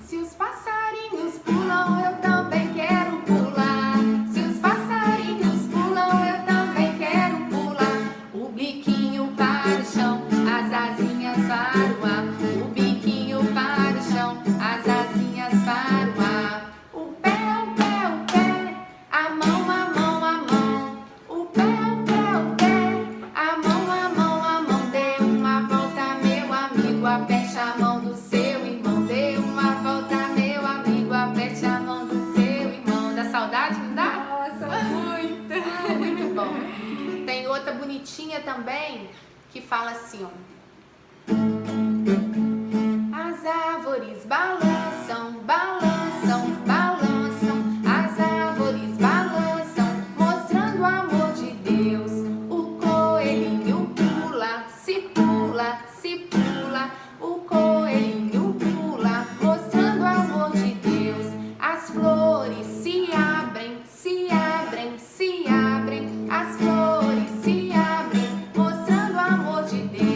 S2: Se os passarinhos pulam, eu também quero pular. Se os passarinhos pulam, eu também quero pular. O biquinho para o chão, as asinhas para o ar. O biquinho para o chão, as asinhas para o ar. O pé, o pé, o pé, a mão, a mão, a mão. O pé, o pé, o pé, a mão, a mão, a mão. Dê uma volta, meu amigo, aperte a mão do seu irmão. Dê uma volta, meu amigo, aperte a mão do seu irmão. Dá saudade, não dá?
S1: Nossa, muito.
S2: Muito bom. Tem outra bonitinha também que fala assim, ó. As árvores balançam, balançam, balançam. As árvores balançam, mostrando o amor de Deus. O coelhinho pula, se pula, se pula. O coelhinho pula, mostrando o amor de Deus. As flores se abrem, se abrem, se abrem. As flores se abrem, mostrando o amor de Deus.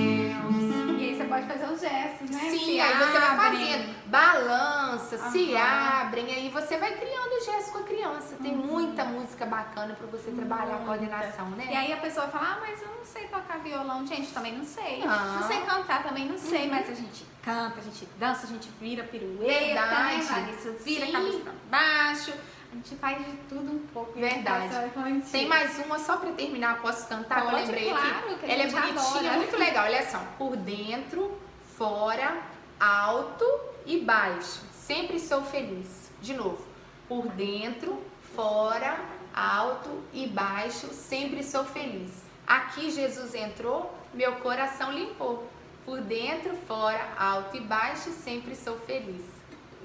S1: E aí você pode fazer os gestos, né?
S2: Sim,
S1: Se
S2: aí você vai
S1: abrem.
S2: fazendo, balança, se
S1: Aham.
S2: abrem, aí você vai criando gestos com a criança. Tem muita música bacana pra você trabalhar a coordenação, né?
S1: E aí a pessoa fala, mas eu não sei tocar violão. Gente, também não sei.
S2: Não.
S1: Não sei cantar, também não sei. Mas a gente canta, a gente dança, a gente vira pirueta,
S2: Verdade.
S1: né, Larissa? Vira a
S2: Sim.
S1: cabeça pra baixo. A gente faz de tudo um pouco. em
S2: Verdade.
S1: educação infantil.
S2: Tem mais uma só pra terminar, posso cantar? Que eu
S1: Pode,
S2: lembrei
S1: claro,
S2: aqui.
S1: que a
S2: Ela é
S1: gente
S2: bonitinha,
S1: adora.
S2: muito legal. Olha só, por dentro, fora, alto e baixo. Sempre sou feliz. De novo, por dentro, fora, alto e baixo. Sempre sou feliz. Aqui Jesus entrou, meu coração limpou. Por dentro, fora, alto e baixo. Sempre sou feliz.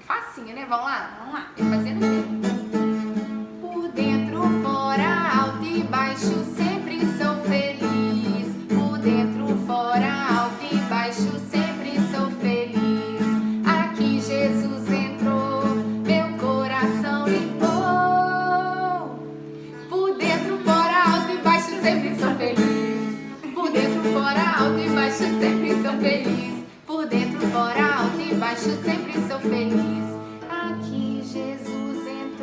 S2: Facinho, né? Vamos lá?
S1: Vamos lá.
S2: Eu fazendo assim. Por dentro, fora, alto e baixo, sempre sou feliz. Por dentro, fora, alto e baixo, sempre sou feliz. Aqui Jesus entrou, meu coração limpou. Por dentro, fora, alto e baixo, sempre sou feliz. Por dentro, fora, alto e baixo, sempre sou feliz. Por dentro, fora, alto e baixo, sempre sou feliz. Aqui Jesus entrou.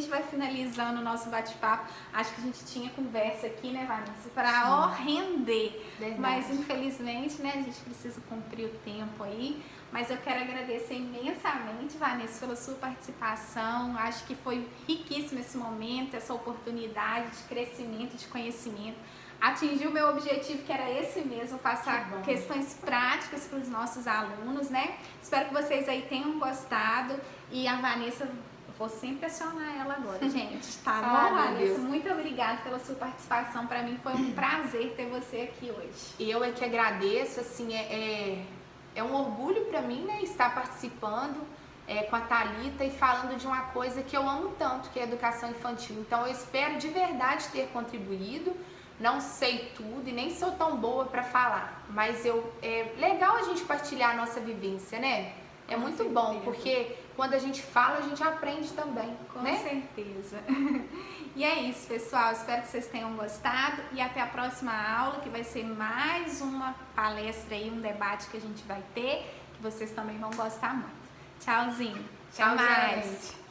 S1: gente vai finalizando o nosso bate-papo. Acho que a gente tinha conversa aqui, né, Vanessa, para render.
S2: Verdade.
S1: Mas infelizmente, né, a gente precisa cumprir o tempo aí. Mas eu quero agradecer imensamente, Vanessa, pela sua participação. Acho que foi riquíssimo esse momento, essa oportunidade de crescimento, de conhecimento. Atingiu o meu objetivo, que era esse mesmo, passar questões práticas para os nossos alunos, né? Espero que vocês aí tenham gostado. E a Vanessa, vou sempre acionar ela agora, gente. Tá bom, Vanessa? Muito obrigada pela sua participação. Para mim foi um prazer ter você aqui hoje.
S2: Eu é que agradeço, assim, é um orgulho para mim, né, estar participando com a Thalita e falando de uma coisa que eu amo tanto, que é a educação infantil. Então eu espero de verdade ter contribuído. Não sei tudo e nem sou tão boa para falar, mas é legal a gente partilhar a nossa vivência, né? É muito bom, porque quando a gente fala, a gente aprende também,
S1: Com
S2: né?
S1: certeza. E é isso, pessoal. Espero que vocês tenham gostado e até a próxima aula, que vai ser mais uma palestra aí, um debate que a gente vai ter, que vocês também vão gostar muito. Tchauzinho.
S2: Tchau,
S1: Até mais.
S2: gente.